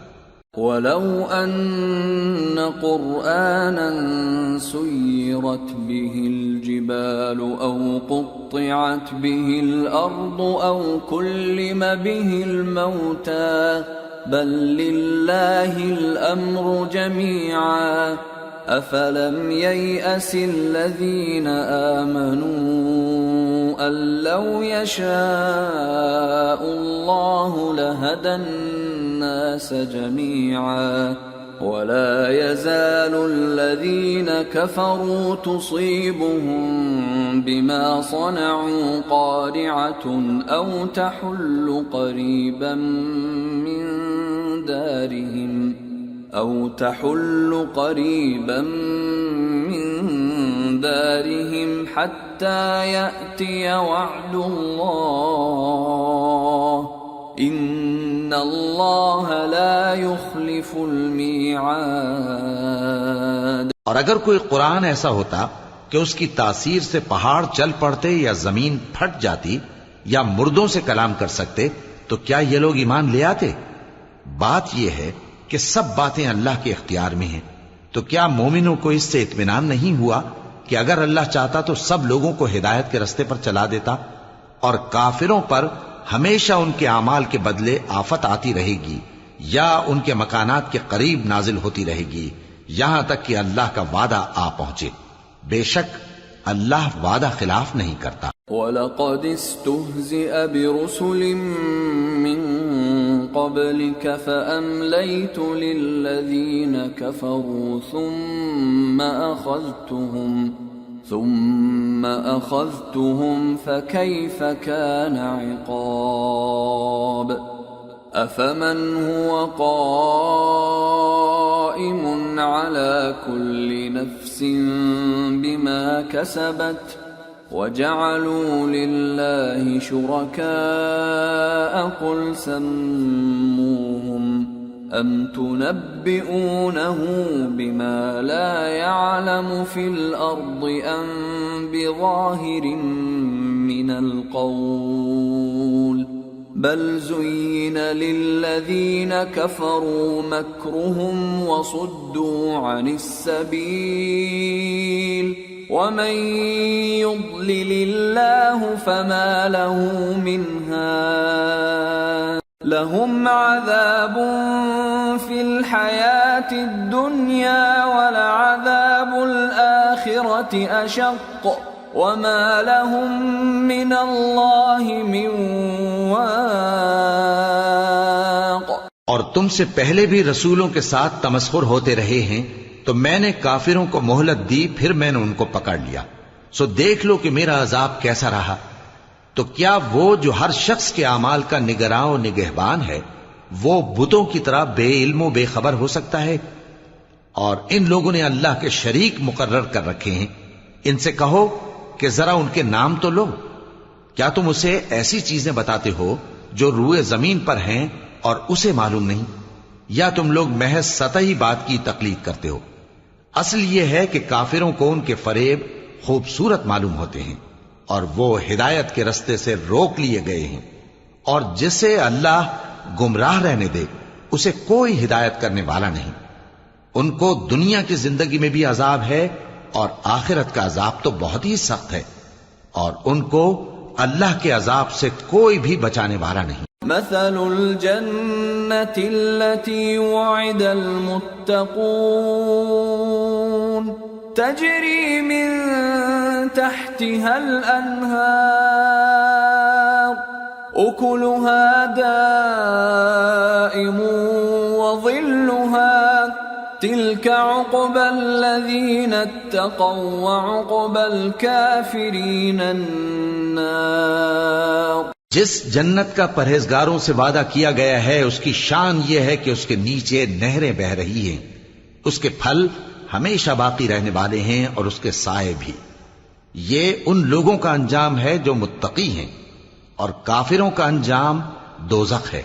وَلَوْ أَنَّ قُرْآنًا سُيِّرَتْ بِهِ الْجِبَالُ أَوْ قُطِّعَتْ بِهِ الْأَرْضُ أَوْ كُلِّمَ بِهِ الْمَوْتَى بَل لِّلَّهِ الْأَمْرُ جَمِيعًا أَفَلَمْ يَيْأَسِ الَّذِينَ آمَنُوا أَن لَّوْ يَشَاءُ اللَّهُ لَهَدَى النَّاسَ جَمِيعًا وَلَا يَزَالُ الَّذِينَ كَفَرُوا تُصِيبُهُم بِمَا صَنَعُوا قَارِعَةٌ أَوْ تَحُلُّ قَرِيبًا من دارهم حتى يأتي وعد الله إن الله لا يخلف الميعاد۔ اور اگر کوئی قرآن ایسا ہوتا کہ اس کی تاثیر سے پہاڑ چل پڑتے یا زمین پھٹ جاتی یا مردوں سے کلام کر سکتے تو کیا یہ لوگ ایمان لے آتے؟ بات یہ ہے کہ سب باتیں اللہ کے اختیار میں ہیں، تو کیا مومنوں کو اس سے اطمینان نہیں ہوا کہ اگر اللہ چاہتا تو سب لوگوں کو ہدایت کے رستے پر چلا دیتا؟ اور کافروں پر ہمیشہ ان کے اعمال کے بدلے آفت آتی رہے گی یا ان کے مکانات کے قریب نازل ہوتی رہے گی یہاں تک کہ اللہ کا وعدہ آ پہنچے۔ بے شک اللہ وعدہ خلاف نہیں کرتا۔ وَلَقَدِ اسْتُهْزِئَ بِرُسُلٍ مِّن قَبْلِكَ فَأَمْلَيْتُ لِلَّذِينَ كَفَرُوا ثُمَّ أَخَذْتُهُمْ فَكَيْفَ كَانَ عِقَابِ أَفَمَنْ هُوَ قَائِمٌ عَلَى كُلِّ نَفْسٍ بِمَا كَسَبَتْ وَجَعَلُوا لِلَّهِ شُرَكَاءَ قُلْ سَمُّوهُمْ أَمْ تُنَبِّئُونَهُ بِمَا لَا يَعْلَمُ فِي الْأَرْضِ أَمْ بِظَاهِرٍ مِّنَ الْقَوْلِ بَلْ زُيِّنَ لِلَّذِينَ كَفَرُوا مَكْرُهُمْ وَصُدُّوا عَنِ السَّبِيلِ وَمَن يُضْلِلِ اللَّهُ فَمَا لَهُ مِنْ هَادٍ لَهُمْ عَذَابٌ فِي الْحَيَاةِ الدُّنْيَا وَلَعَذَابُ الْآخِرَةِ أَشَقُّ وَمَا لَهُم مِّنَ اللَّهِ مِن وَاقٍ۔ اور تم سے پہلے بھی رسولوں کے ساتھ تمسخر ہوتے رہے ہیں تو میں نے کافروں کو مہلت دی، پھر میں نے ان کو پکڑ لیا، سو دیکھ لو کہ میرا عذاب کیسا رہا۔ تو کیا وہ جو ہر شخص کے اعمال کا نگراں و نگہبان ہے وہ بتوں کی طرح بے علم و بے خبر ہو سکتا ہے؟ اور ان لوگوں نے اللہ کے شریک مقرر کر رکھے ہیں. ان سے کہو کہ ذرا ان کے نام تو لو. کیا تم اسے ایسی چیزیں بتاتے ہو جو روئے زمین پر ہیں اور اسے معلوم نہیں؟ یا تم لوگ محض سطحی بات کی تقلید کرتے ہو؟ اصل یہ ہے کہ کافروں کو ان کے فریب خوبصورت معلوم ہوتے ہیں اور وہ ہدایت کے رستے سے روک لیے گئے ہیں، اور جسے اللہ گمراہ رہنے دے اسے کوئی ہدایت کرنے والا نہیں. ان کو دنیا کی زندگی میں بھی عذاب ہے اور آخرت کا عذاب تو بہت ہی سخت ہے، اور ان کو اللہ کے عذاب سے کوئی بھی بچانے والا نہیں. مثل الجنة التي وعد المتقون تجري من تحتها الأنهار أكلها دائم وظلها تلك عقبى الذين اتقوا وعقبى الكافرين النار. جس جنت کا پرہیزگاروں سے وعدہ کیا گیا ہے اس کی شان یہ ہے کہ اس کے نیچے نہریں بہ رہی ہیں، اس کے پھل ہمیشہ باقی رہنے والے ہیں اور اس کے سائے بھی. یہ ان لوگوں کا انجام ہے جو متقی ہیں، اور کافروں کا انجام دوزخ ہے.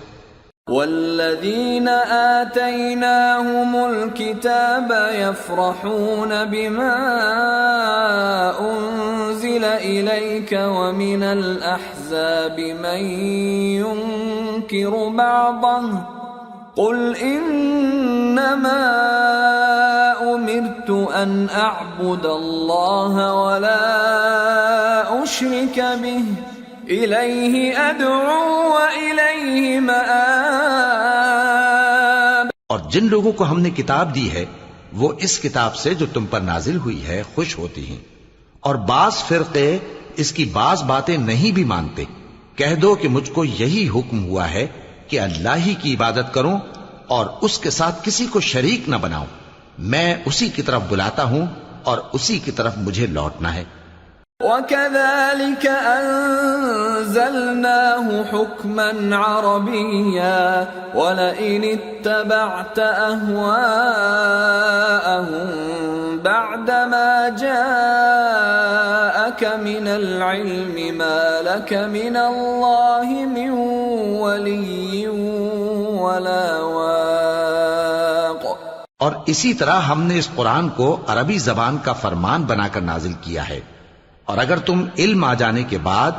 والذين آتيناهم الكتاب يفرحون بما أنزل إليك ومن الأحزاب من ينكر بعضه قل إنما أمرت أن أعبد الله ولا أشرك به إليه أدعو وإليه مآب. اور جن لوگوں کو ہم نے کتاب دی ہے وہ اس کتاب سے جو تم پر نازل ہوئی ہے خوش ہوتی ہیں، اور بعض فرقے اس کی بعض باتیں نہیں بھی مانتے. کہہ دو کہ مجھ کو یہی حکم ہوا ہے کہ اللہ ہی کی عبادت کروں اور اس کے ساتھ کسی کو شریک نہ بناؤں. میں اسی کی طرف بلاتا ہوں اور اسی کی طرف مجھے لوٹنا ہے. وَكَذَلِكَ أَنزَلْنَاهُ حُكْمًا عَرَبِيًّا وَلَئِنِ اتَّبَعْتَ أَهْوَاءَهُمْ بَعْدَمَا جَاءَكَ مِنَ الْعِلْمِ مَا لَكَ مِنَ اللَّهِ مِنْ وَلِيٍّ وَلَا وَاقٍ. اور اسی طرح ہم نے اس قرآن کو عربی زبان کا فرمان بنا کر نازل کیا ہے، اور اگر تم علم آ جانے کے بعد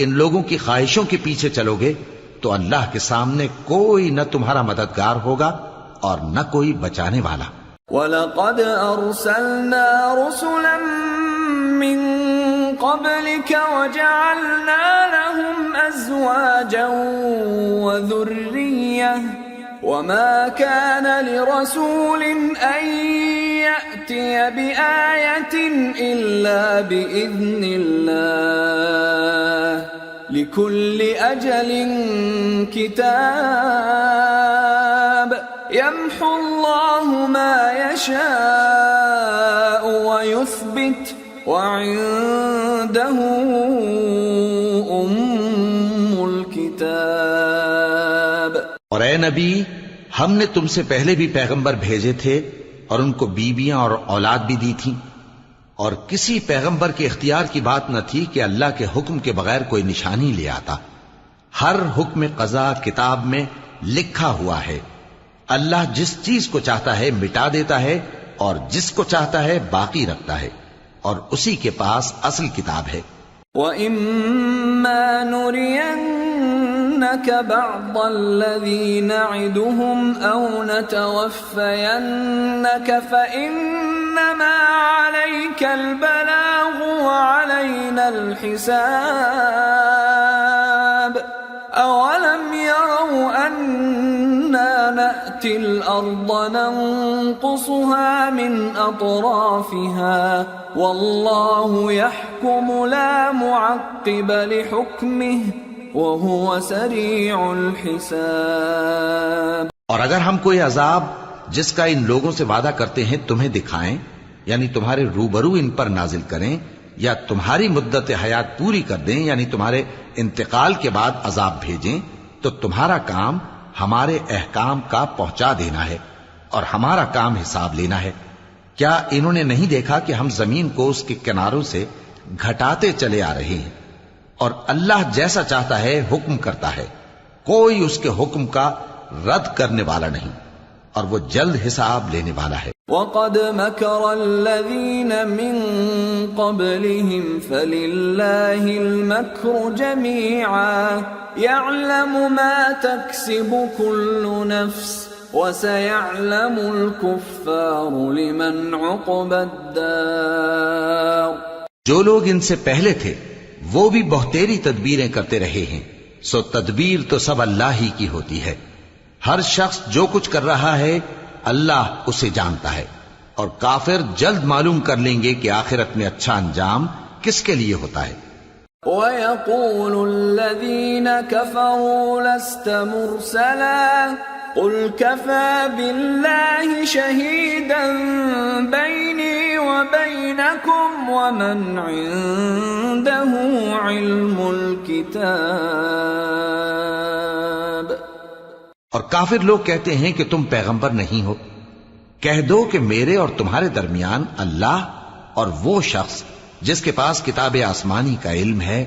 ان لوگوں کی خواہشوں کے پیچھے چلو گے تو اللہ کے سامنے کوئی نہ تمہارا مددگار ہوگا اور نہ کوئی بچانے والا. وَلَقَدْ أَرْسَلْنَا رُسُلًا مِّن قَبْلِكَ وَجَعَلْنَا لَهُمْ أَزْوَاجًا وَذُرِّيَّةً وَمَا كَانَ لِرَسُولٍ أَن يَأْتِيَ بِآيَةٍ إِلَّا بِإِذْنِ اللَّهِ لِكُلِّ أَجَلٍ كِتَابٌ يَمْحُو اللَّهُ مَا يَشَاءُ وَيُثْبِتُ وَعِندَهُ أُمُّ الْكِتَابِ. اور اے نبی، ہم نے تم سے پہلے بھی پیغمبر بھیجے تھے اور ان کو بیویاں اور اولاد بھی دی تھی، اور کسی پیغمبر کے اختیار کی بات نہ تھی کہ اللہ کے حکم کے بغیر کوئی نشانی لے آتا. ہر حکم قضا کتاب میں لکھا ہوا ہے. اللہ جس چیز کو چاہتا ہے مٹا دیتا ہے اور جس کو چاہتا ہے باقی رکھتا ہے، اور اسی کے پاس اصل کتاب ہے. وَإِمَّا نُرِيَنَّكَ بَعْضَ الَّذِي نَعِدُهُمْ أَوْ نَتَوَفَّيَنَّكَ فَإِنَّمَا عَلَيْكَ الْبَلَاغُ وَعَلَيْنَا الْحِسَابُ. أَوَلَمْ يَرَوْا أَنَّا نَأْتِي الْأَرْضَ نَنقُصُهَا مِنْ أَطْرَافِهَا وَاللَّهُ يَحْكُمُ لَا مُعَقِّبَ لِحُكْمِهِ وَهُوَ سَرِيعُ الْحِسَابِ. اور اگر ہم کوئی عذاب جس کا ان لوگوں سے وعدہ کرتے ہیں تمہیں دکھائیں، یعنی تمہارے روبرو ان پر نازل کریں، یا تمہاری مدت حیات پوری کر دیں، یعنی تمہارے انتقال کے بعد عذاب بھیجیں، تو تمہارا کام ہمارے احکام کا پہنچا دینا ہے اور ہمارا کام حساب لینا ہے۔ کیا انہوں نے نہیں دیکھا کہ ہم زمین کو اس کے کناروں سے گھٹاتے چلے آ رہے ہیں، اور اللہ جیسا چاہتا ہے حکم کرتا ہے، کوئی اس کے حکم کا رد کرنے والا نہیں، اور وہ جلد حساب لینے والا ہے۔ وَقَدْ مَكَرَ الَّذِينَ مِن قَبْلِهِمْ فَلِلَّهِ الْمَكْرُ جَمِيعًا يَعْلَمُ مَا تَكْسِبُ كُلُّ نَفْسٍ وَسَيَعْلَمُ الْكُفَّارُ لِمَنْ عُقْبَى الدَّارِ۔ جو لوگ ان سے پہلے تھے وہ بھی بہتیری تدبیریں کرتے رہے ہیں، سو تدبیر تو سب اللہ ہی کی ہوتی ہے۔ ہر شخص جو کچھ کر رہا ہے اللہ اسے جانتا ہے، اور کافر جلد معلوم کر لیں گے کہ آخرت میں اچھا انجام کس کے لیے ہوتا ہے۔ وَيَقُولُ الَّذِينَ كَفَرُوا لَسْتَ مُرْسَلًا قُلْ كَفَى بِاللَّهِ شَهِيدًا بَيْنِي وَبَيْنَكُمْ وَمَنْ عِندَهُ عِلْمُ الْكِتَابِ۔ اور کافر لوگ کہتے ہیں کہ تم پیغمبر نہیں ہو، کہہ دو کہ میرے اور تمہارے درمیان اللہ اور وہ شخص جس کے پاس کتاب آسمانی کا علم ہے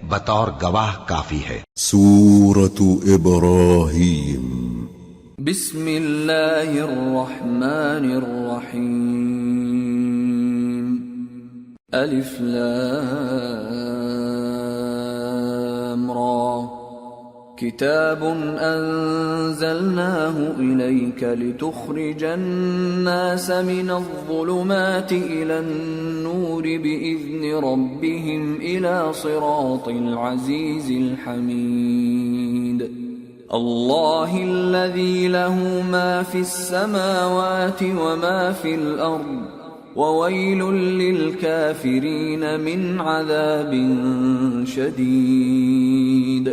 بطور گواہ کافی ہے۔ سورة ابراہیم۔ بسم اللہ الرحمن الرحیم۔ الف لام را کتاب انزلناه الیک لتخرج الناس من الظلمات الى النور باذن ربهم الى صراط العزیز الحمید۔ اللہ الذی له ما فی السماوات وما فی الارض وویل للکافرین من عذاب شدید۔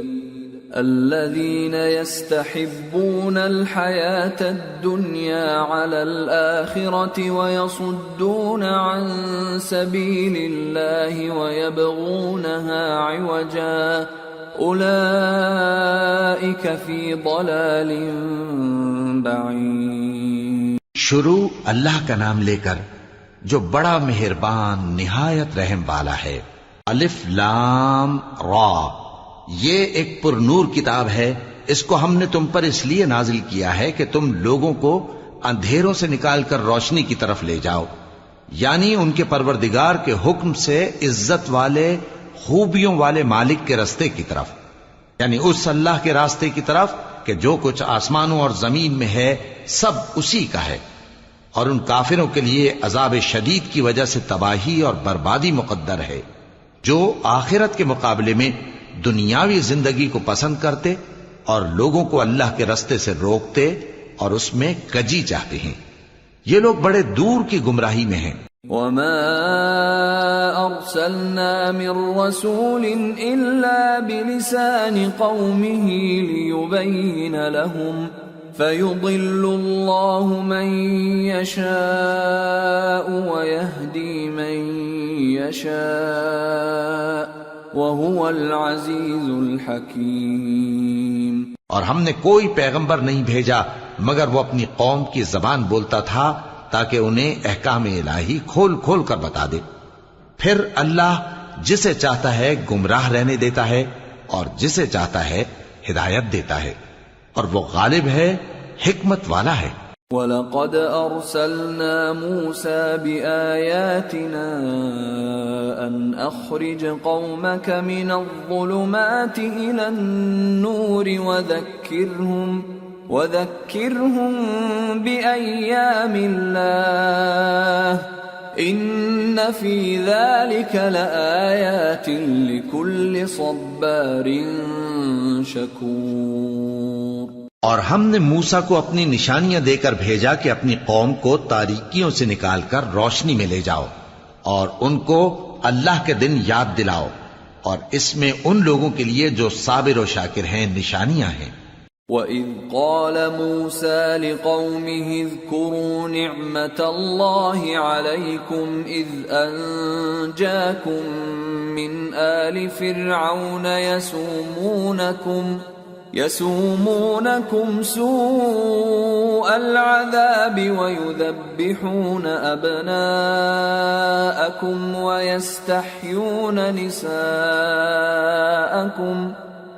الذین یستحبون الحیاة الدنیا علی الآخرة ویصدون عن سبیل اللہ ویبغونها عوجا اولئک فی ضلال بعید۔ شروع اللہ کا نام لے کر جو بڑا مہربان نہایت رحم والا ہے۔ الف لام را، یہ ایک پر نور کتاب ہے، اس کو ہم نے تم پر اس لیے نازل کیا ہے کہ تم لوگوں کو اندھیروں سے نکال کر روشنی کی طرف لے جاؤ، یعنی ان کے پروردگار کے حکم سے عزت والے خوبیوں والے مالک کے راستے کی طرف، یعنی اس اللہ کے راستے کی طرف کہ جو کچھ آسمانوں اور زمین میں ہے سب اسی کا ہے، اور ان کافروں کے لیے عذاب شدید کی وجہ سے تباہی اور بربادی مقدر ہے، جو آخرت کے مقابلے میں دنیاوی زندگی کو پسند کرتے اور لوگوں کو اللہ کے راستے سے روکتے اور اس میں کجی چاہتے ہیں، یہ لوگ بڑے دور کی گمراہی میں ہیں۔ وما ارسلنا من رسول الا بلسان قومه ليبين لهم فيضل الله من يشاء ويهدي من يشاء وَهُوَ الْعَزِيزُ الْحَكِيمُ۔ اور ہم نے کوئی پیغمبر نہیں بھیجا مگر وہ اپنی قوم کی زبان بولتا تھا تاکہ انہیں احکام الہی کھول کھول کر بتا دے، پھر اللہ جسے چاہتا ہے گمراہ رہنے دیتا ہے اور جسے چاہتا ہے ہدایت دیتا ہے، اور وہ غالب ہے، حکمت والا ہے۔ وَلَقَدْ أَرْسَلْنَا مُوسَى بِآيَاتِنَا أَنْ أَخْرِجْ قَوْمَكَ مِنَ الظُّلُمَاتِ إِلَى النُّورِ وَذَكِّرْهُمْ بِأَيَّامِ اللَّهِ إِنَّ فِي ذَلِكَ لَآيَاتٍ لِكُلِّ صَبَّارٍ شَكُورٍ۔ اور ہم نے موسیٰ کو اپنی نشانیاں دے کر بھیجا کہ اپنی قوم کو تاریکیوں سے نکال کر روشنی میں لے جاؤ، اور ان کو اللہ کے دن یاد دلاؤ، اور اس میں ان لوگوں کے لیے جو صابر و شاکر ہیں نشانیاں ہیں۔ وَإِذْ قَالَ مُوسَى لِقَوْمِهِ اذْكُرُوا نِعْمَةَ اللَّهِ عَلَيْكُمْ إِذْ أَنْجَاكُمْ مِنْ آلِ فِرْعَوْنَ يَسُومُونَكُمْ سُوءَ الْعَذَابِ وَيُذَبِّحُونَ أَبْنَاءَكُمْ وَيَسْتَحْيُونَ نِسَاءَكُمْ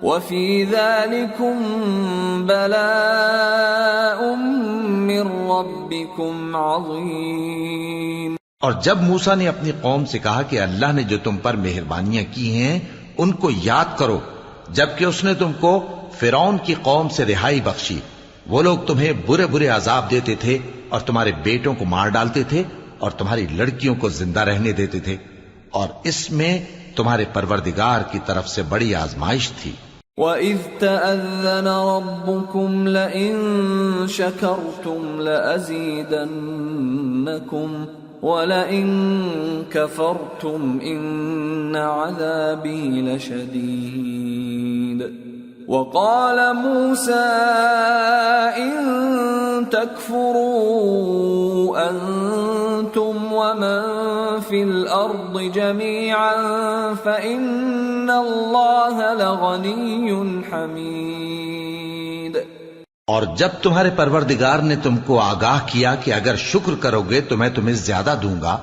وَفِي ذَلِكُمْ بَلَاءٌ مِّن رَّبِّكُمْ عَظِيمٌ۔ اور جب موسیٰ نے اپنی قوم سے کہا کہ اللہ نے جو تم پر مہربانیاں کی ہیں ان کو یاد کرو، جبکہ اس نے تم کو فرعون کی قوم سے رہائی بخشی، وہ لوگ تمہیں برے برے عذاب دیتے تھے اور تمہارے بیٹوں کو مار ڈالتے تھے اور تمہاری لڑکیوں کو زندہ رہنے دیتے تھے، اور اس میں تمہارے پروردگار کی طرف سے بڑی آزمائش تھی۔ وَإِذْ تَأَذَّنَ رَبُّكُمْ لَئِن شَكَرْتُمْ لَأَزِيدَنَّكُمْ وَلَئِن كَفَرْتُمْ إِنَّ عَذَابِي لَشَدِيدٌ۔ وَقَالَ مُوسَىٰ إِن تَكْفُرُوا أَنتُمْ وَمَن فِي الْأَرْضِ جَمِيعًا فَإِنَّ اللَّهَ لَغَنِيٌّ حَمِيدٌ۔ اور جب تمہارے پروردگار نے تم کو آگاہ کیا کہ اگر شکر کرو گے تو میں تمہیں زیادہ دوں گا،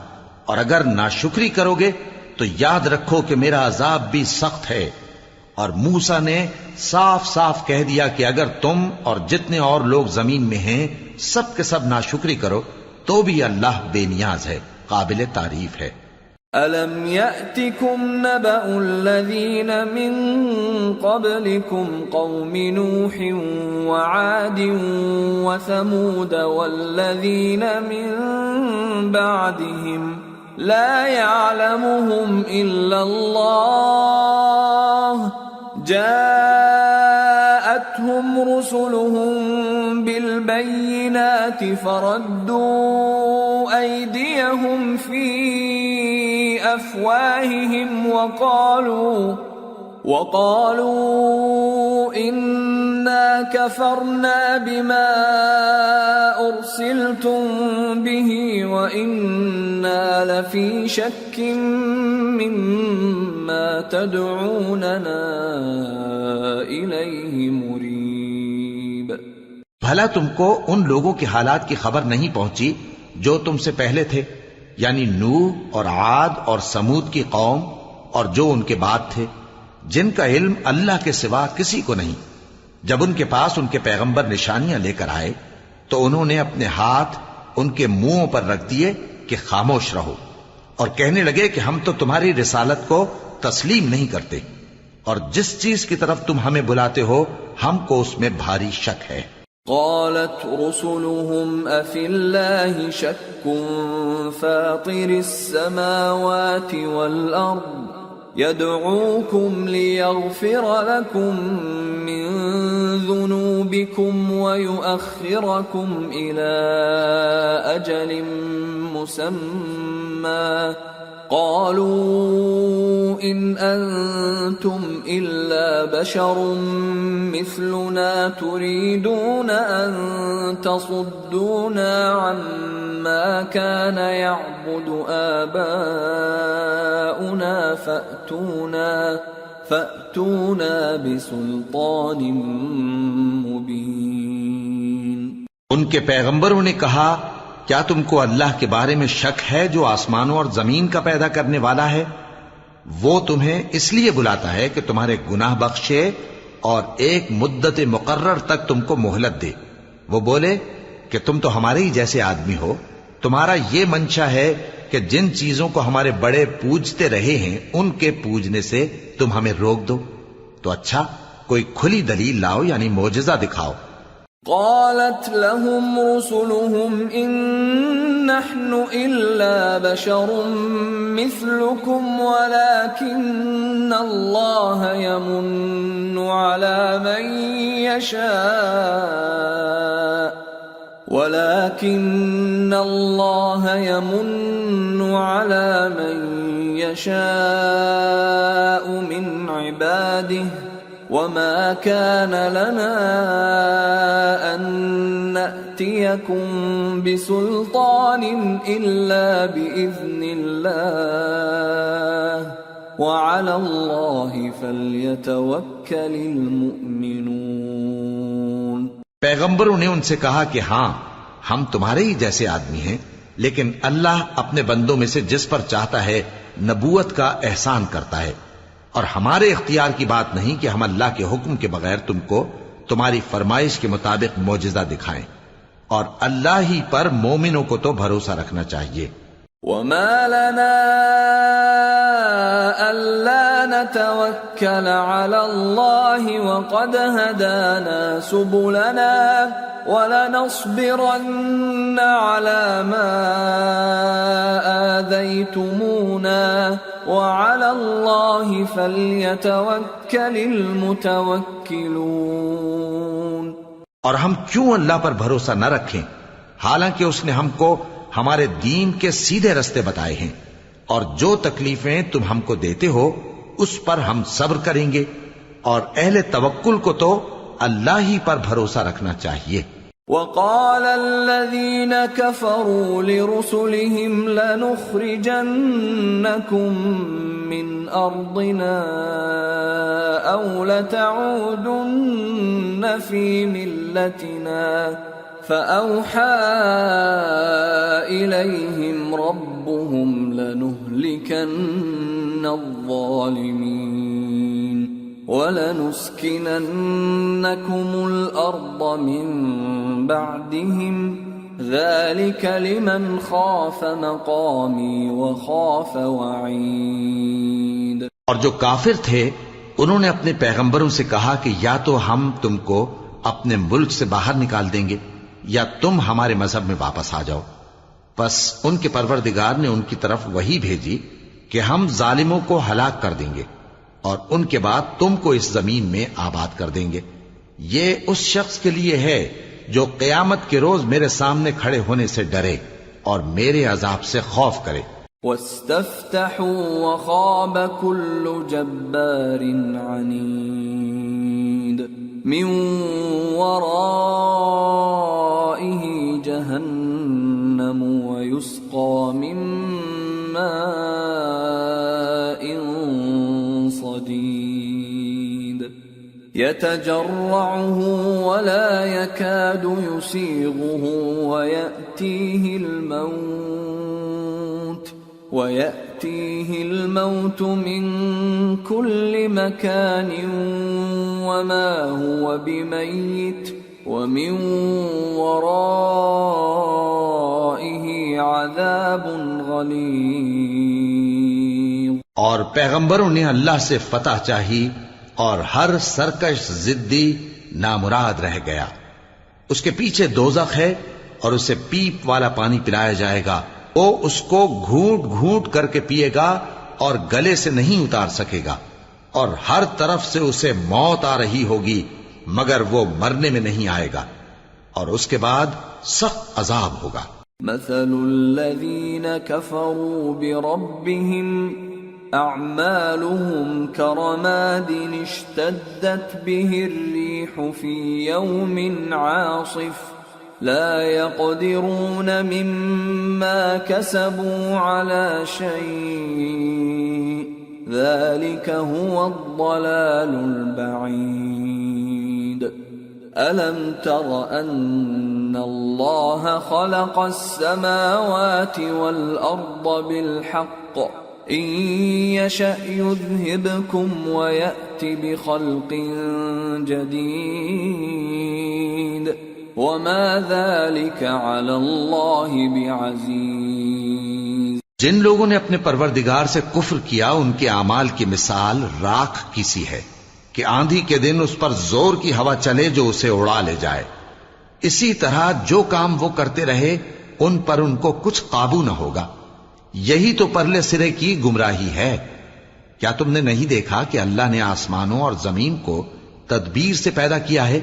اور اگر ناشکری کرو گے تو یاد رکھو کہ میرا عذاب بھی سخت ہے۔ اور موسیٰ نے صاف صاف کہہ دیا کہ اگر تم اور جتنے اور لوگ زمین میں ہیں سب کے سب ناشکری کرو تو بھی اللہ بے نیاز ہے، قابل تعریف ہے۔ أَلَمْ يَأْتِكُمْ نَبَأُ الَّذِينَ مِنْ قَبْلِكُمْ قَوْمِ نُوحٍ وَعَادٍ وَثَمُودَ وَالَّذِينَ مِنْ بَعْدِهِمْ لَا يَعْلَمُهُمْ إِلَّا اللَّهُ جَاءَتْهُمْ رُسُلُهُم بِالْبَيِّنَاتِ فَرَدُّوا أَيْدِيَهُمْ فِي أَفْوَاهِهِمْ وَقَالُوا إِنَّا كَفَرْنَا بِمَا أُرْسِلْتُمْ بِهِ وَإِنَّا لَفِي شَكٍّ مِّمَّا تَدْعُونَنَا إِلَيْهِ مُرِيبٍ۔ بھلا تم کو ان لوگوں کے حالات کی خبر نہیں پہنچی جو تم سے پہلے تھے، یعنی نوح اور عاد اور سمود کی قوم اور جو ان کے بعد تھے، جن کا علم اللہ کے سوا کسی کو نہیں۔ جب ان کے پاس ان کے پیغمبر نشانیاں لے کر آئے تو انہوں نے اپنے ہاتھ ان کے منہوں پر رکھ دیے کہ خاموش رہو، اور کہنے لگے کہ ہم تو تمہاری رسالت کو تسلیم نہیں کرتے، اور جس چیز کی طرف تم ہمیں بلاتے ہو ہم کو اس میں بھاری شک ہے۔ قالت رسلهم أفي الله شك فاطر السماوات والأرض يدعوكم ليغفر لكم من ذنوبكم ويؤخركم إلى أجل مسمى قالوا إن أنتم إلا بشر مثلنا تريدون أن تصدونا عما كان يعبد آباؤنا فأتونا بسلطان مبين۔ ان کے پیغمبروں نے کہا کیا تم کو اللہ کے بارے میں شک ہے جو آسمانوں اور زمین کا پیدا کرنے والا ہے؟ وہ تمہیں اس لیے بلاتا ہے کہ تمہارے گناہ بخشے اور ایک مدت مقرر تک تم کو مہلت دے۔ وہ بولے کہ تم تو ہمارے ہی جیسے آدمی ہو، تمہارا یہ منشا ہے کہ جن چیزوں کو ہمارے بڑے پوجتے رہے ہیں ان کے پوجنے سے تم ہمیں روک دو، تو اچھا کوئی کھلی دلیل لاؤ، یعنی معجزہ دکھاؤ۔ قالت لهم رسلهم إن نحن إلا بشر مثلكم ولكن الله يمن على من يشاء من عباده وما كان لنا أن نأتيكم بسلطان إلا بإذن الله وعلى الله فليتوكل المؤمنون۔ پیغمبروں نے ان سے کہا کہ ہاں ہم تمہارے ہی جیسے آدمی ہیں، لیکن اللہ اپنے بندوں میں سے جس پر چاہتا ہے نبوت کا احسان کرتا ہے، اور ہمارے اختیار کی بات نہیں کہ ہم اللہ کے حکم کے بغیر تم کو تمہاری فرمائش کے مطابق معجزہ دکھائیں، اور اللہ ہی پر مومنوں کو تو بھروسہ رکھنا چاہیے۔ وما لنا ألا نتوكل على الله وقد هدانا سبلنا ولنصبرن على ما آذيتمونا وعلى الله فليتوكل المتوكلون۔ اور ہم کیوں اللہ پر بھروسہ نہ رکھیں حالانکہ اس نے ہم کو ہمارے دین کے سیدھے رستے بتائے ہیں، اور جو تکلیفیں تم ہم کو دیتے ہو اس پر ہم صبر کریں گے، اور اہل توکل کو تو اللہ ہی پر بھروسہ رکھنا چاہیے۔ وقال الذين كفروا لرسلهم لنخرجنكم من أرضنا أو لتعودن في ملتنا فأوحى إليهم ربهم لنهلكن الظالمين وَلَنُسْكِنَنَّكُمُ الْأَرْضَ مِنْ بَعْدِهِمْ ذَلِكَ لِمَنْ خَافَ مَقَامِي وَخَافَ وَعِيدِ۔ اور جو کافر تھے انہوں نے اپنے پیغمبروں سے کہا کہ یا تو ہم تم کو اپنے ملک سے باہر نکال دیں گے یا تم ہمارے مذہب میں واپس آ جاؤ۔ پس ان کے پروردگار نے ان کی طرف وحی بھیجی کہ ہم ظالموں کو ہلاک کر دیں گے اور ان کے بعد تم کو اس زمین میں آباد کر دیں گے۔ یہ اس شخص کے لیے ہے جو قیامت کے روز میرے سامنے کھڑے ہونے سے ڈرے اور میرے عذاب سے خوف کرے۔ وَاسْتَفْتَحُوا وَخَابَ كُلُّ جَبَّارٍ عَنِيدٍ مِّن وَرَائِهِ جَهَنَّمُ وَيُسْقَى مِن مَّاءٍ صديد يتجرعه ولا يكاد يسيغه ويأتيه الموت من كل مكان وما هو بميت ومن ورائه عذاب غليظ۔ اور پیغمبروں نے اللہ سے فتح چاہی اور ہر سرکش ضدی نامراد رہ گیا۔ اس کے پیچھے دوزخ ہے اور اسے پیپ والا پانی پلایا جائے گا، وہ اس کو گھونٹ گھونٹ کر کے پیے گا اور گلے سے نہیں اتار سکے گا، اور ہر طرف سے اسے موت آ رہی ہوگی مگر وہ مرنے میں نہیں آئے گا، اور اس کے بعد سخت عذاب ہوگا۔ مثل الذين كفروا بربهم أعمالهم كرماد اشتدت به الريح في يوم عاصف لا يقدرون مما كسبوا على شيء ذلك هو الضلال البعيد۔ ألم تر أن الله خلق السماوات والأرض بالحق إن يشأ يذهبكم ويأت بخلق جديد وما ذلك على الله بعزيز۔ جن لوگوں نے اپنے پروردگار سے کفر کیا ان کے اعمال کی مثال راکھ کی سی ہے کہ آندھی کے دن اس پر زور کی ہوا چلے جو اسے اڑا لے جائے۔ اسی طرح جو کام وہ کرتے رہے ان پر ان کو کچھ قابو نہ ہوگا۔ یہی تو پرلے سرے کی گمراہی ہے۔ کیا تم نے نہیں دیکھا کہ اللہ نے آسمانوں اور زمین کو تدبیر سے پیدا کیا ہے؟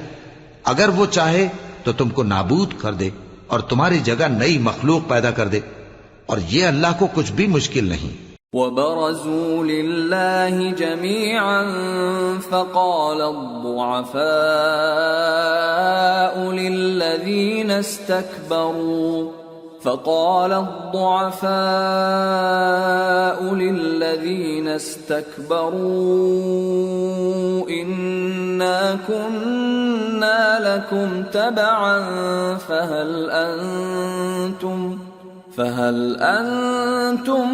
اگر وہ چاہے تو تم کو نابود کر دے اور تمہاری جگہ نئی مخلوق پیدا کر دے، اور یہ اللہ کو کچھ بھی مشکل نہیں۔ وبرزوا لله جميعا فقال الضعفاء للذين استكبروا إنا كنا لكم تبعا فهل أنتم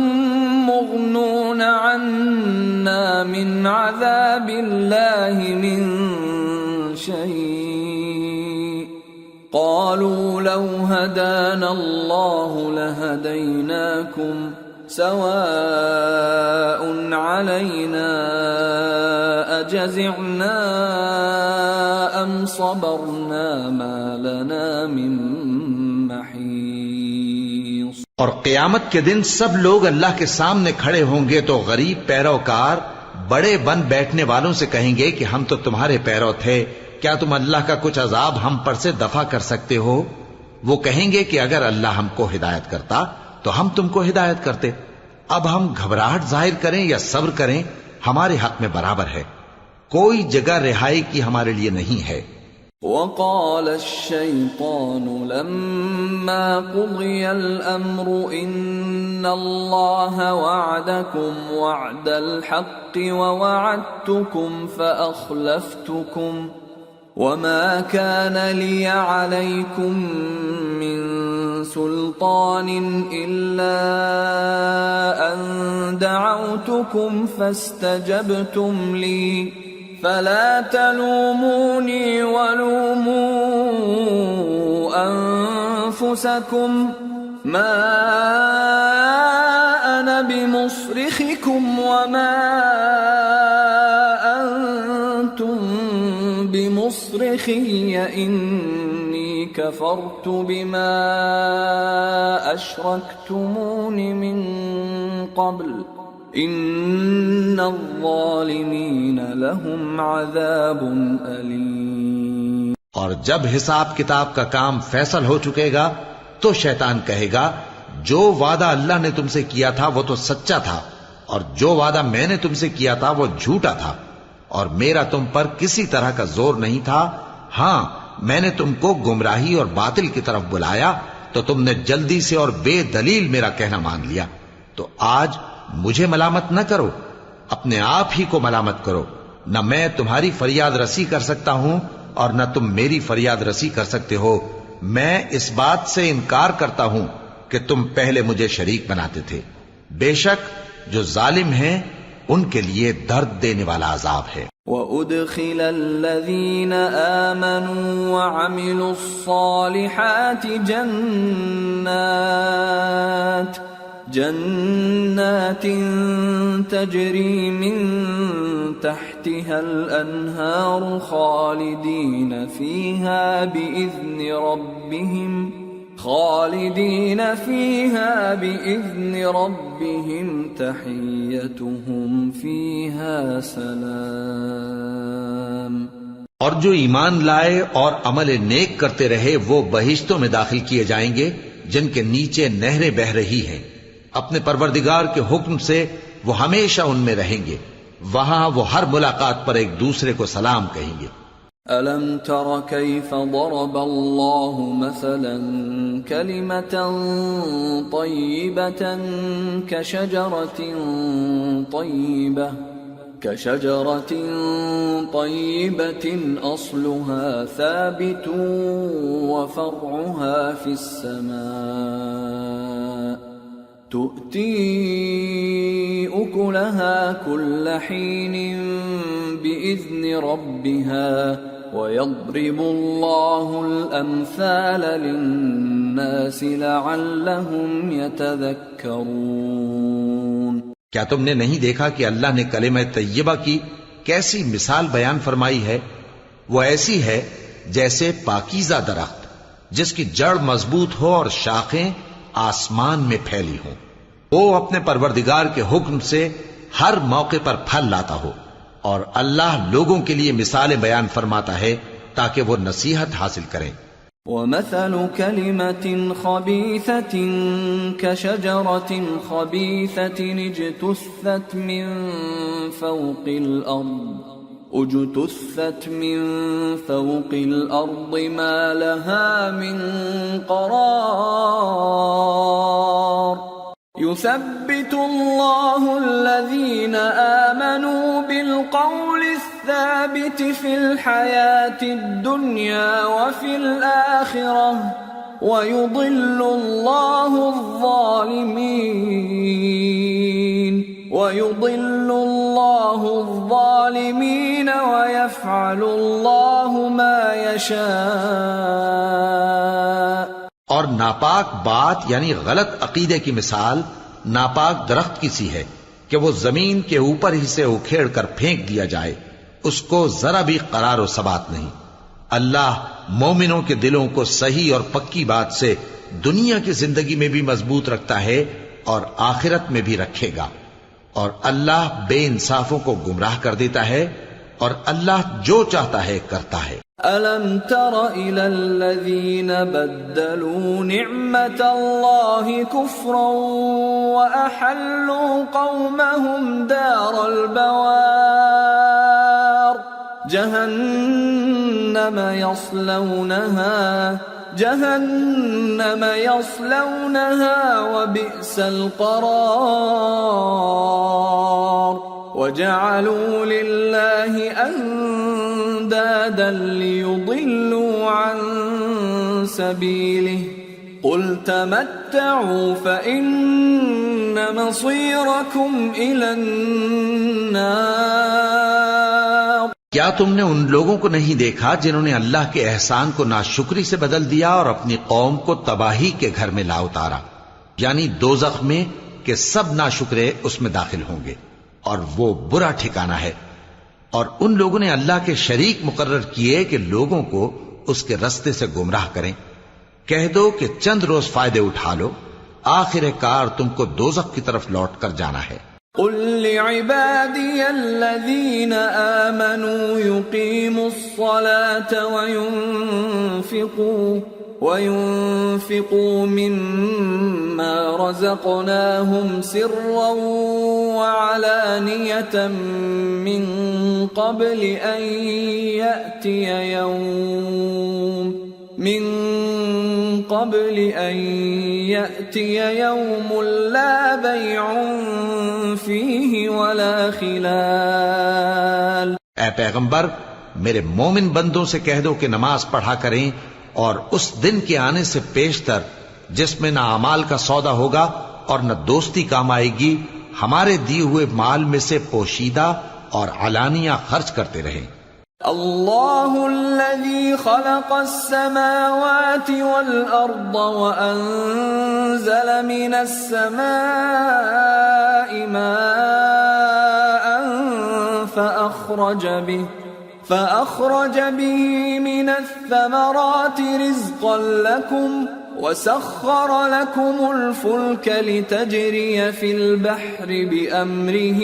مغنون عنا من عذاب الله من شيء قالوا لو هدانا الله لهديناكم سواء علينا أجزعنا أم صبرنا ما لنا من محيص۔ اور قیامت کے دن سب لوگ اللہ کے سامنے کھڑے ہوں گے تو غریب پیروکار بڑے بن بیٹھنے والوں سے کہیں گے کہ ہم تو تمہارے پیرو تھے، کیا تم اللہ کا کچھ عذاب ہم پر سے دفع کر سکتے ہو؟ وہ کہیں گے کہ اگر اللہ ہم کو ہدایت کرتا تو ہم تم کو ہدایت کرتے۔ اب ہم گھبراہٹ ظاہر کریں یا صبر کریں ہمارے حق میں برابر ہے، کوئی جگہ رہائی کی ہمارے لیے نہیں ہے۔ وقال الشيطان لما قضي الأمر إن الله وعدكم وعد الحق ووعدتكم فأخلفتكم وما كان لي عليكم من سلطان إلا أن دعوتكم فاستجبتم لي فلا تلوموني ولوموا أنفسكم ما أنا بمصرخكم وما أنتم بمصرخي إني كفرت بما أشركتمون من قبل ان الظالمین لهم عذاب علیم۔ اور جب حساب کتاب کا کام فیصل ہو چکے گا تو شیطان کہے گا جو وعدہ اللہ نے تم سے کیا تھا وہ تو سچا تھا، اور جو وعدہ میں نے تم سے کیا تھا وہ جھوٹا تھا، اور میرا تم پر کسی طرح کا زور نہیں تھا۔ ہاں میں نے تم کو گمراہی اور باطل کی طرف بلایا تو تم نے جلدی سے اور بے دلیل میرا کہنا مان لیا، تو آج مجھے ملامت نہ کرو، اپنے آپ ہی کو ملامت کرو۔ نہ میں تمہاری فریاد رسی کر سکتا ہوں اور نہ تم میری فریاد رسی کر سکتے ہو۔ میں اس بات سے انکار کرتا ہوں کہ تم پہلے مجھے شریک بناتے تھے۔ بے شک جو ظالم ہیں ان کے لیے درد دینے والا عذاب ہے۔ وَأُدْخِلَ الَّذِينَ آمَنُوا وَعَمِلُوا الصَّالِحَاتِ جنات تجری من تحتها الانہار خالدین فیہا بإذن ربهم تحیتهم فیہا سلام۔ اور جو ایمان لائے اور عمل نیک کرتے رہے وہ بہشتوں میں داخل کیے جائیں گے جن کے نیچے نہریں بہہ رہی ہیں، اپنے پروردگار کے حکم سے وہ ہمیشہ ان میں رہیں گے، وہاں وہ ہر ملاقات پر ایک دوسرے کو سلام کہیں گے۔ أَلَمْ تَرَ كَيْفَ ضَرَبَ اللَّهُ مَثَلًا كَلِمَةً طَيِّبَةً كَشَجَرَةٍ طَيِّبَةٍ أَصْلُهَا ثَابِتٌ وَفَرْعُهَا فِي السَّمَاءِ تُؤْتِي أُكُلَهَا كُلَّ حِينٍ بِإِذْنِ رَبِّهَا وَيَضْرِبُ اللَّهُ الْأَمْثَالَ لِلنَّاسِ لَعَلَّهُمْ يَتَذَكَّرُونَ۔ کیا تم نے نہیں دیکھا کہ اللہ نے کلمہ طیبہ کی کیسی مثال بیان فرمائی ہے؟ وہ ایسی ہے جیسے پاکیزہ درخت جس کی جڑ مضبوط ہو اور شاخیں آسمان میں پھیلی ہوں، وہ اپنے پروردگار کے حکم سے ہر موقع پر پھل لاتا ہو، اور اللہ لوگوں کے لیے مثالیں بیان فرماتا ہے تاکہ وہ نصیحت حاصل کریں۔ ومثل كلمة خبيثة كشجرة خبيثة اجتثت من فوق الأرض ما لها من قرار يثبت الله الذين آمنوا بالقول الثابت في الحياة الدنيا وفي الآخرة ويضل الله الظالمين ويفعل الله ما يشاء. اور ناپاک بات یعنی غلط عقیدے کی مثال ناپاک درخت کی سی ہے کہ وہ زمین کے اوپر ہی سے اکھیڑ کر پھینک دیا جائے، اس کو ذرا بھی قرار و ثبات نہیں. اللہ مومنوں کے دلوں کو صحیح اور پکی بات سے دنیا کی زندگی میں بھی مضبوط رکھتا ہے اور آخرت میں بھی رکھے گا. اور اللہ بے انصافوں کو گمراہ کر دیتا ہے اور اللہ جو چاہتا ہے کرتا ہے. أَلَمْ تَرَ إِلَى الَّذِينَ بَدَّلُوا نِعْمَةَ اللَّهِ كُفْرًا وَأَحَلُّوا قَوْمَهُمْ دَارَ الْبَوَارِ جهنم يصلونها وبئس القرار وجعلوا لله أندادا ليضلوا عن سبيله قل تمتعوا فإن مصيركم إلى النار. کیا تم نے ان لوگوں کو نہیں دیکھا جنہوں نے اللہ کے احسان کو ناشکری سے بدل دیا اور اپنی قوم کو تباہی کے گھر میں لا اتارا، یعنی دوزخ میں کہ سب ناشکرے اس میں داخل ہوں گے اور وہ برا ٹھکانہ ہے. اور ان لوگوں نے اللہ کے شریک مقرر کیے کہ لوگوں کو اس کے رستے سے گمراہ کریں. کہہ دو کہ چند روز فائدے اٹھا لو، آخر کار تم کو دوزخ کی طرف لوٹ کر جانا ہے. قل لعبادي الذين آمنوا يقيموا الصلاة وينفقوا مما رزقناهم سرا وعلانية من قبل أن يأتي يوم لا بيع فيه ولا خلال. اے پیغمبر میرے مومن بندوں سے کہہ دو کہ نماز پڑھا کریں اور اس دن کے آنے سے پیشتر جس میں نہ اعمال کا سودا ہوگا اور نہ دوستی کام آئے گی، ہمارے دیے ہوئے مال میں سے پوشیدہ اور علانیہ خرچ کرتے رہیں. اللہ الذي خلق السماوات والأرض وأنزل من السماء ماء فأخرج به من الثمرات رزقا لكم وسخر لكم الفلك لتجري في البحر بأمره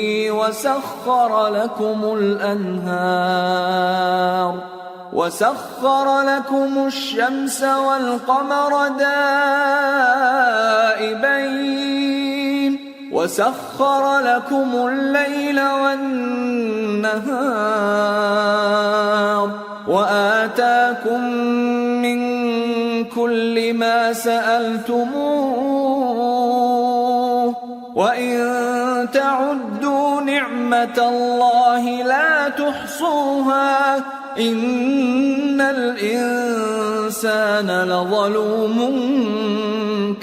وسخر لكم الشمس والقمر دائبين وسخر لكم الليل والنهار وآتاكم من كل ما سألتموه وإن تعدوا نعمة الله لا تحصوها إن الإنسان لظلوم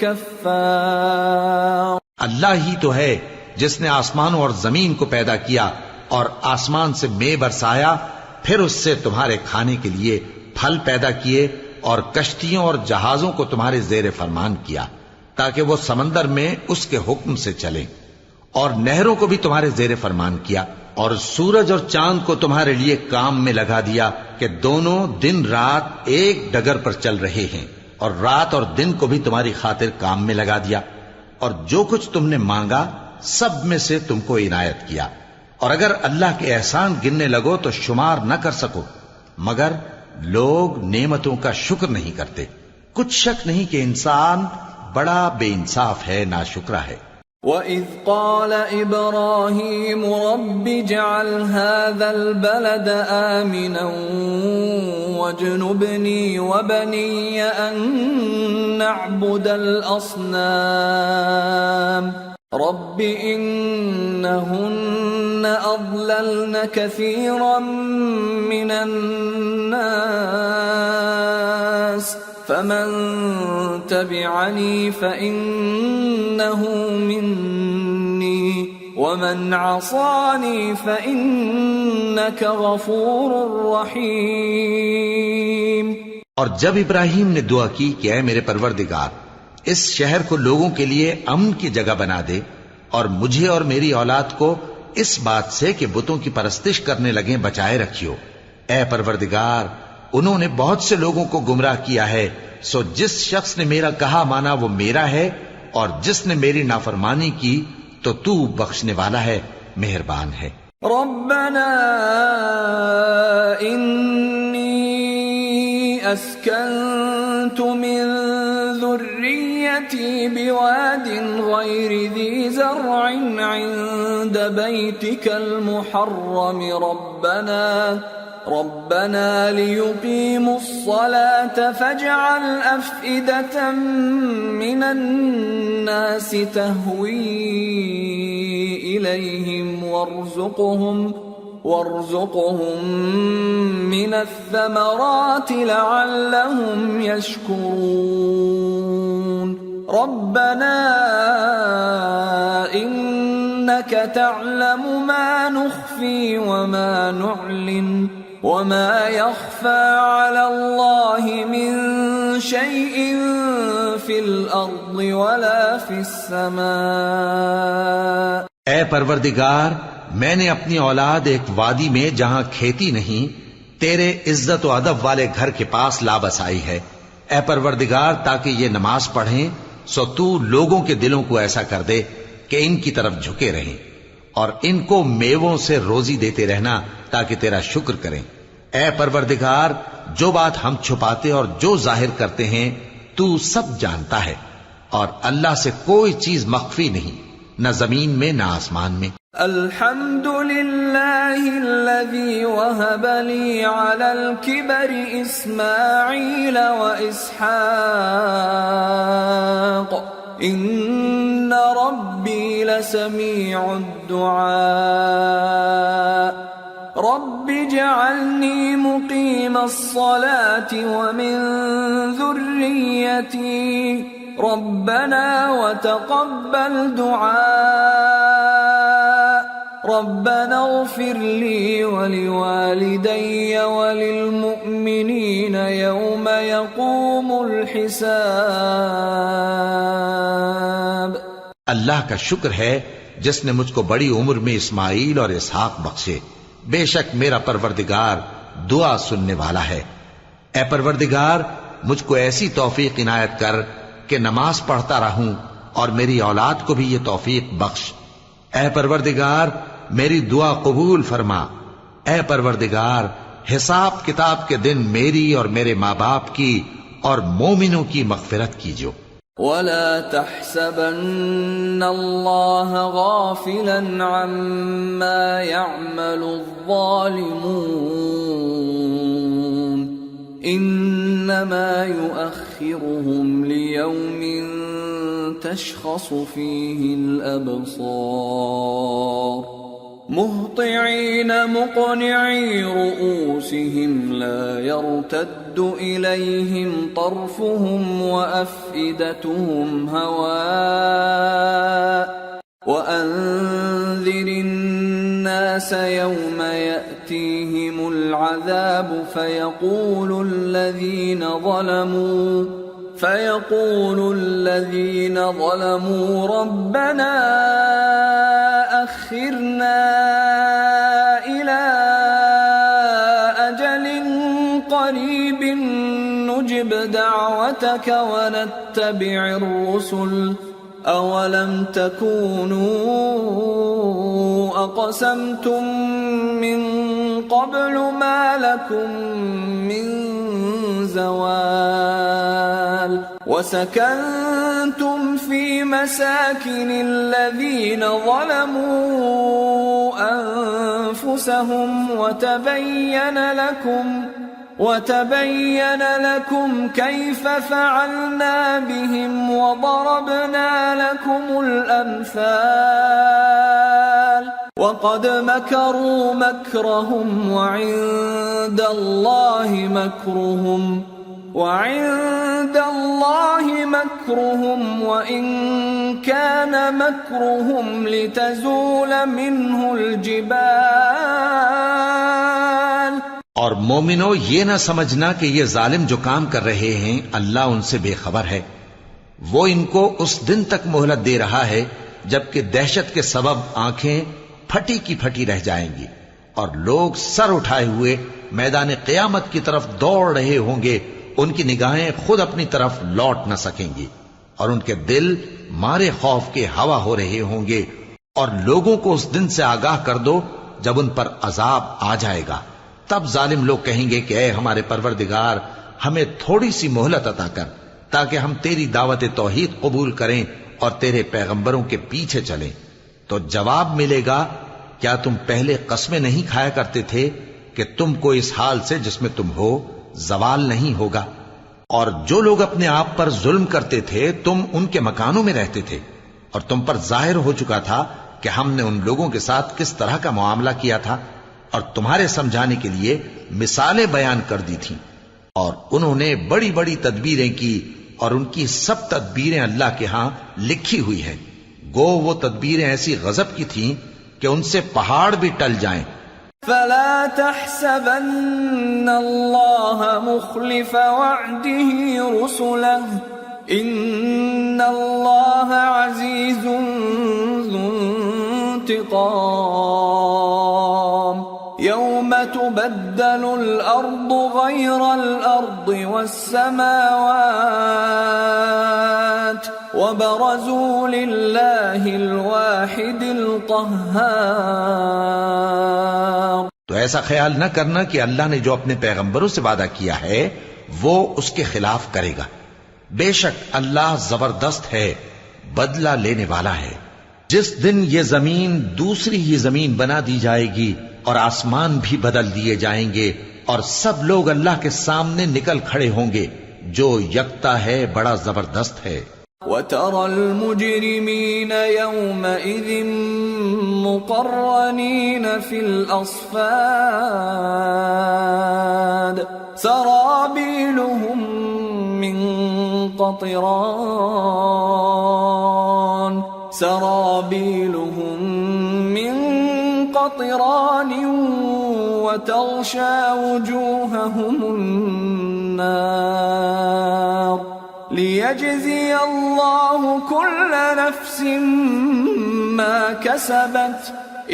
كفار. اللہ ہی تو ہے جس نے آسمانوں اور زمین کو پیدا کیا اور آسمان سے مے برسایا، پھر اس سے تمہارے کھانے کے لیے پھل پیدا کیے اور کشتیوں اور جہازوں کو تمہارے زیر فرمان کیا تاکہ وہ سمندر میں اس کے حکم سے چلیں، اور نہروں کو بھی تمہارے زیر فرمان کیا، اور سورج اور چاند کو تمہارے لیے کام میں لگا دیا کہ دونوں دن رات ایک ڈگر پر چل رہے ہیں، اور رات اور دن کو بھی تمہاری خاطر کام میں لگا دیا، اور جو کچھ تم نے مانگا سب میں سے تم کو عنایت کیا. اور اگر اللہ کے احسان گننے لگو تو شمار نہ کر سکو، مگر لوگ نعمتوں کا شکر نہیں کرتے. کچھ شک نہیں کہ انسان بڑا بے انصاف ہے، ناشکرا ہے. وَإِذْ قَالَ إِبْرَاهِيمُ رَبِّ اجْعَلْ هَذَا الْبَلَدَ آمِنًا وَاجْنُبْنِي وَبَنِيَّ أَن نَّعْبُدَ الْأَصْنَامَ رَبِّ إِنَّهُنَّ أَضْلَلْنَ كَثِيرًا مِّنَ النَّاسِ فَمَن تَبِعَنِي فَإِنَّهُ مِنِّي وَمَنْ عَصَانِي فَإِنَّكَ غَفُورٌ رَّحِيمٌ. اور جب ابراہیم نے دعا کی کہ اے میرے پروردگار، اس شہر کو لوگوں کے لیے امن کی جگہ بنا دے اور مجھے اور میری اولاد کو اس بات سے کہ بتوں کی پرستش کرنے لگیں بچائے رکھیو. اے پروردگار، انہوں نے بہت سے لوگوں کو گمراہ کیا ہے، سو جس شخص نے میرا کہا مانا وہ میرا ہے، اور جس نے میری نافرمانی کی تو تو بخشنے والا ہے، مہربان ہے. ربنا انی اسکنت من ذریتی بواد غیر ذی زرع عند بیتک المحرم ربنا ليقيموا الصلاة فاجعل أفئدة من الناس تهوي إليهم وارزقهم من الثمرات لعلهم يشكرون. ربنا إنك تعلم ما نخفي وما نعلن وما يخفى على الله من شيء في الأرض ولا في السماء. اے پروردگار، میں نے اپنی اولاد ایک وادی میں جہاں کھیتی نہیں تیرے عزت و ادب والے گھر کے پاس لا بسائی ہے. اے پروردگار، تاکہ یہ نماز پڑھیں سو تو لوگوں کے دلوں کو ایسا کر دے کہ ان کی طرف جھکے رہیں، اور ان کو میووں سے روزی دیتے رہنا تاکہ تیرا شکر کریں. اے پروردگار، جو بات ہم چھپاتے اور جو ظاہر کرتے ہیں تو سب جانتا ہے، اور اللہ سے کوئی چیز مخفی نہیں، نہ زمین میں نہ آسمان میں. الحمد للہ الذی وہب لی علی الکبر اسماعیل و اسحاق ان ربی لسمیع الدعاء. رب اجعلنی مقیم الصلاة ومن ذریتی ربنا وتقبل دعاء. ربنا اغفر لي ولوالدي وللمؤمنين يوم يقوم الحساب. اللہ کا شکر ہے جس نے مجھ کو بڑی عمر میں اسماعیل اور اسحاق بخشے. بے شک میرا پروردگار دعا سننے والا ہے. اے پروردگار، مجھ کو ایسی توفیق عنایت کر کہ نماز پڑھتا رہوں اور میری اولاد کو بھی یہ توفیق بخش. اے پروردگار، میری دعا قبول فرما. اے پروردگار، حساب کتاب کے دن میری اور میرے ماں باپ کی اور مومنوں کی مغفرت کیجو. ولا تحسبن الله غافلا عما يعمل الظالمون انما يؤخرهم ليوم تشخص فيه الابصار مهطعين مقنعي رؤوسهم لا يرتد إليهم طرفهم وأفئدتهم هواء وأنذر الناس يوم يأتيهم العذاب فيقول الذين ظلموا ربنا أخرنا إلى أجل قريب نجب دعوتك ونتبع الرسل أولم تكونوا أقسمتم من قبل ما لكم من زوال وسكنتم في مساكن الذين ظلموا أنفسهم وتبين لكم كيف فعلنا بهم وضربنا لكم الأمثال وقد مكروا مكرهم وعند الله مكرهم وإن كان مكرهم لتزول منه الجبال. اور مومنو، یہ نہ سمجھنا کہ یہ ظالم جو کام کر رہے ہیں اللہ ان سے بے خبر ہے. وہ ان کو اس دن تک مہلت دے رہا ہے جبکہ دہشت کے سبب آنکھیں پھٹی کی پھٹی رہ جائیں گی اور لوگ سر اٹھائے ہوئے میدان قیامت کی طرف دوڑ رہے ہوں گے. ان کی نگاہیں خود اپنی طرف لوٹ نہ سکیں گی اور ان کے دل مارے خوف کے ہوا ہو رہے ہوں گے. اور لوگوں کو اس دن سے آگاہ کر دو جب ان پر عذاب آ جائے گا. تب ظالم لوگ کہیں گے کہ اے ہمارے پروردگار، ہمیں تھوڑی سی مہلت عطا کر تاکہ ہم تیری دعوت توحید قبول کریں اور تیرے پیغمبروں کے پیچھے چلیں. تو جواب ملے گا، کیا تم پہلے قسمیں نہیں کھایا کرتے تھے کہ تم کو اس حال سے جس میں تم ہو زوال نہیں ہوگا؟ اور جو لوگ اپنے آپ پر ظلم کرتے تھے تم ان کے مکانوں میں رہتے تھے اور تم پر ظاہر ہو چکا تھا کہ ہم نے ان لوگوں کے ساتھ کس طرح کا معاملہ کیا تھا اور تمہارے سمجھانے کے لیے مثالیں بیان کر دی تھیں. اور انہوں نے بڑی بڑی تدبیریں کی اور ان کی سب تدبیریں اللہ کے ہاں لکھی ہوئی ہیں. گو وہ تدبیریں ایسی غضب کی تھیں کہ ان سے پہاڑ بھی ٹل جائیں. فلا تحسبن الله مخلف وعده رسله ان الله عزيز ذو انتقام يوم تبدل الأرض غير الأرض والسماوات وبرزوا لله الواحد القهار. تو ایسا خیال نہ کرنا کہ اللہ نے جو اپنے پیغمبروں سے وعدہ کیا ہے وہ اس کے خلاف کرے گا. بے شک اللہ زبردست ہے، بدلہ لینے والا ہے. جس دن یہ زمین دوسری ہی زمین بنا دی جائے گی اور آسمان بھی بدل دیے جائیں گے اور سب لوگ اللہ کے سامنے نکل کھڑے ہوں گے جو یکتا ہے، بڑا زبردست ہے. وَتَرَى الْمُجْرِمِينَ يَوْمَئِذٍ مُقَرَّنِينَ فِي الْأَصْفَادِ سَرَابِيلُهُم مِّن قَطِرَانٍ وَتَغْشَى وُجُوهَهُمُ النَّارُ لِيَجْزِيَ اللَّهُ كُلَّ نَفْسٍ مَا كَسَبَتْ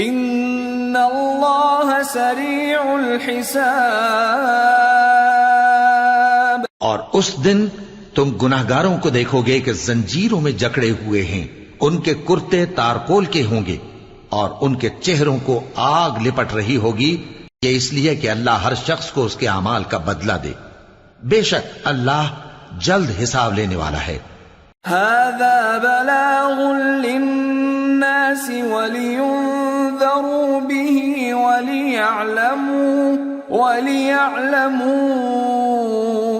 إِنَّ اللَّهَ سَرِيعُ الْحِسَابِ. اور اس دن تم گناہگاروں کو دیکھو گے کہ زنجیروں میں جکڑے ہوئے ہیں، ان کے کرتے تارکول کے ہوں گے اور ان کے چہروں کو آگ لپٹ رہی ہوگی. یہ اس لیے کہ اللہ ہر شخص کو اس کے اعمال کا بدلہ دے. بے شک اللہ جلد حساب لینے والا ہے. هذا بلاغ للناس ولينذروا به وليعلموا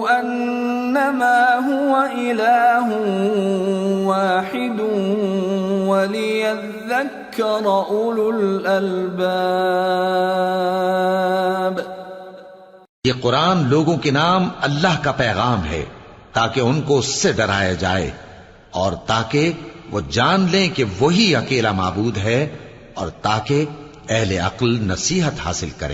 أنما هو إله واحد وليذكر أولو الألباب. یہ قرآن لوگوں کے نام اللہ کا پیغام ہے تاکہ ان کو اس سے ڈرایا جائے اور تاکہ وہ جان لیں کہ وہی اکیلا معبود ہے اور تاکہ اہل عقل نصیحت حاصل کریں.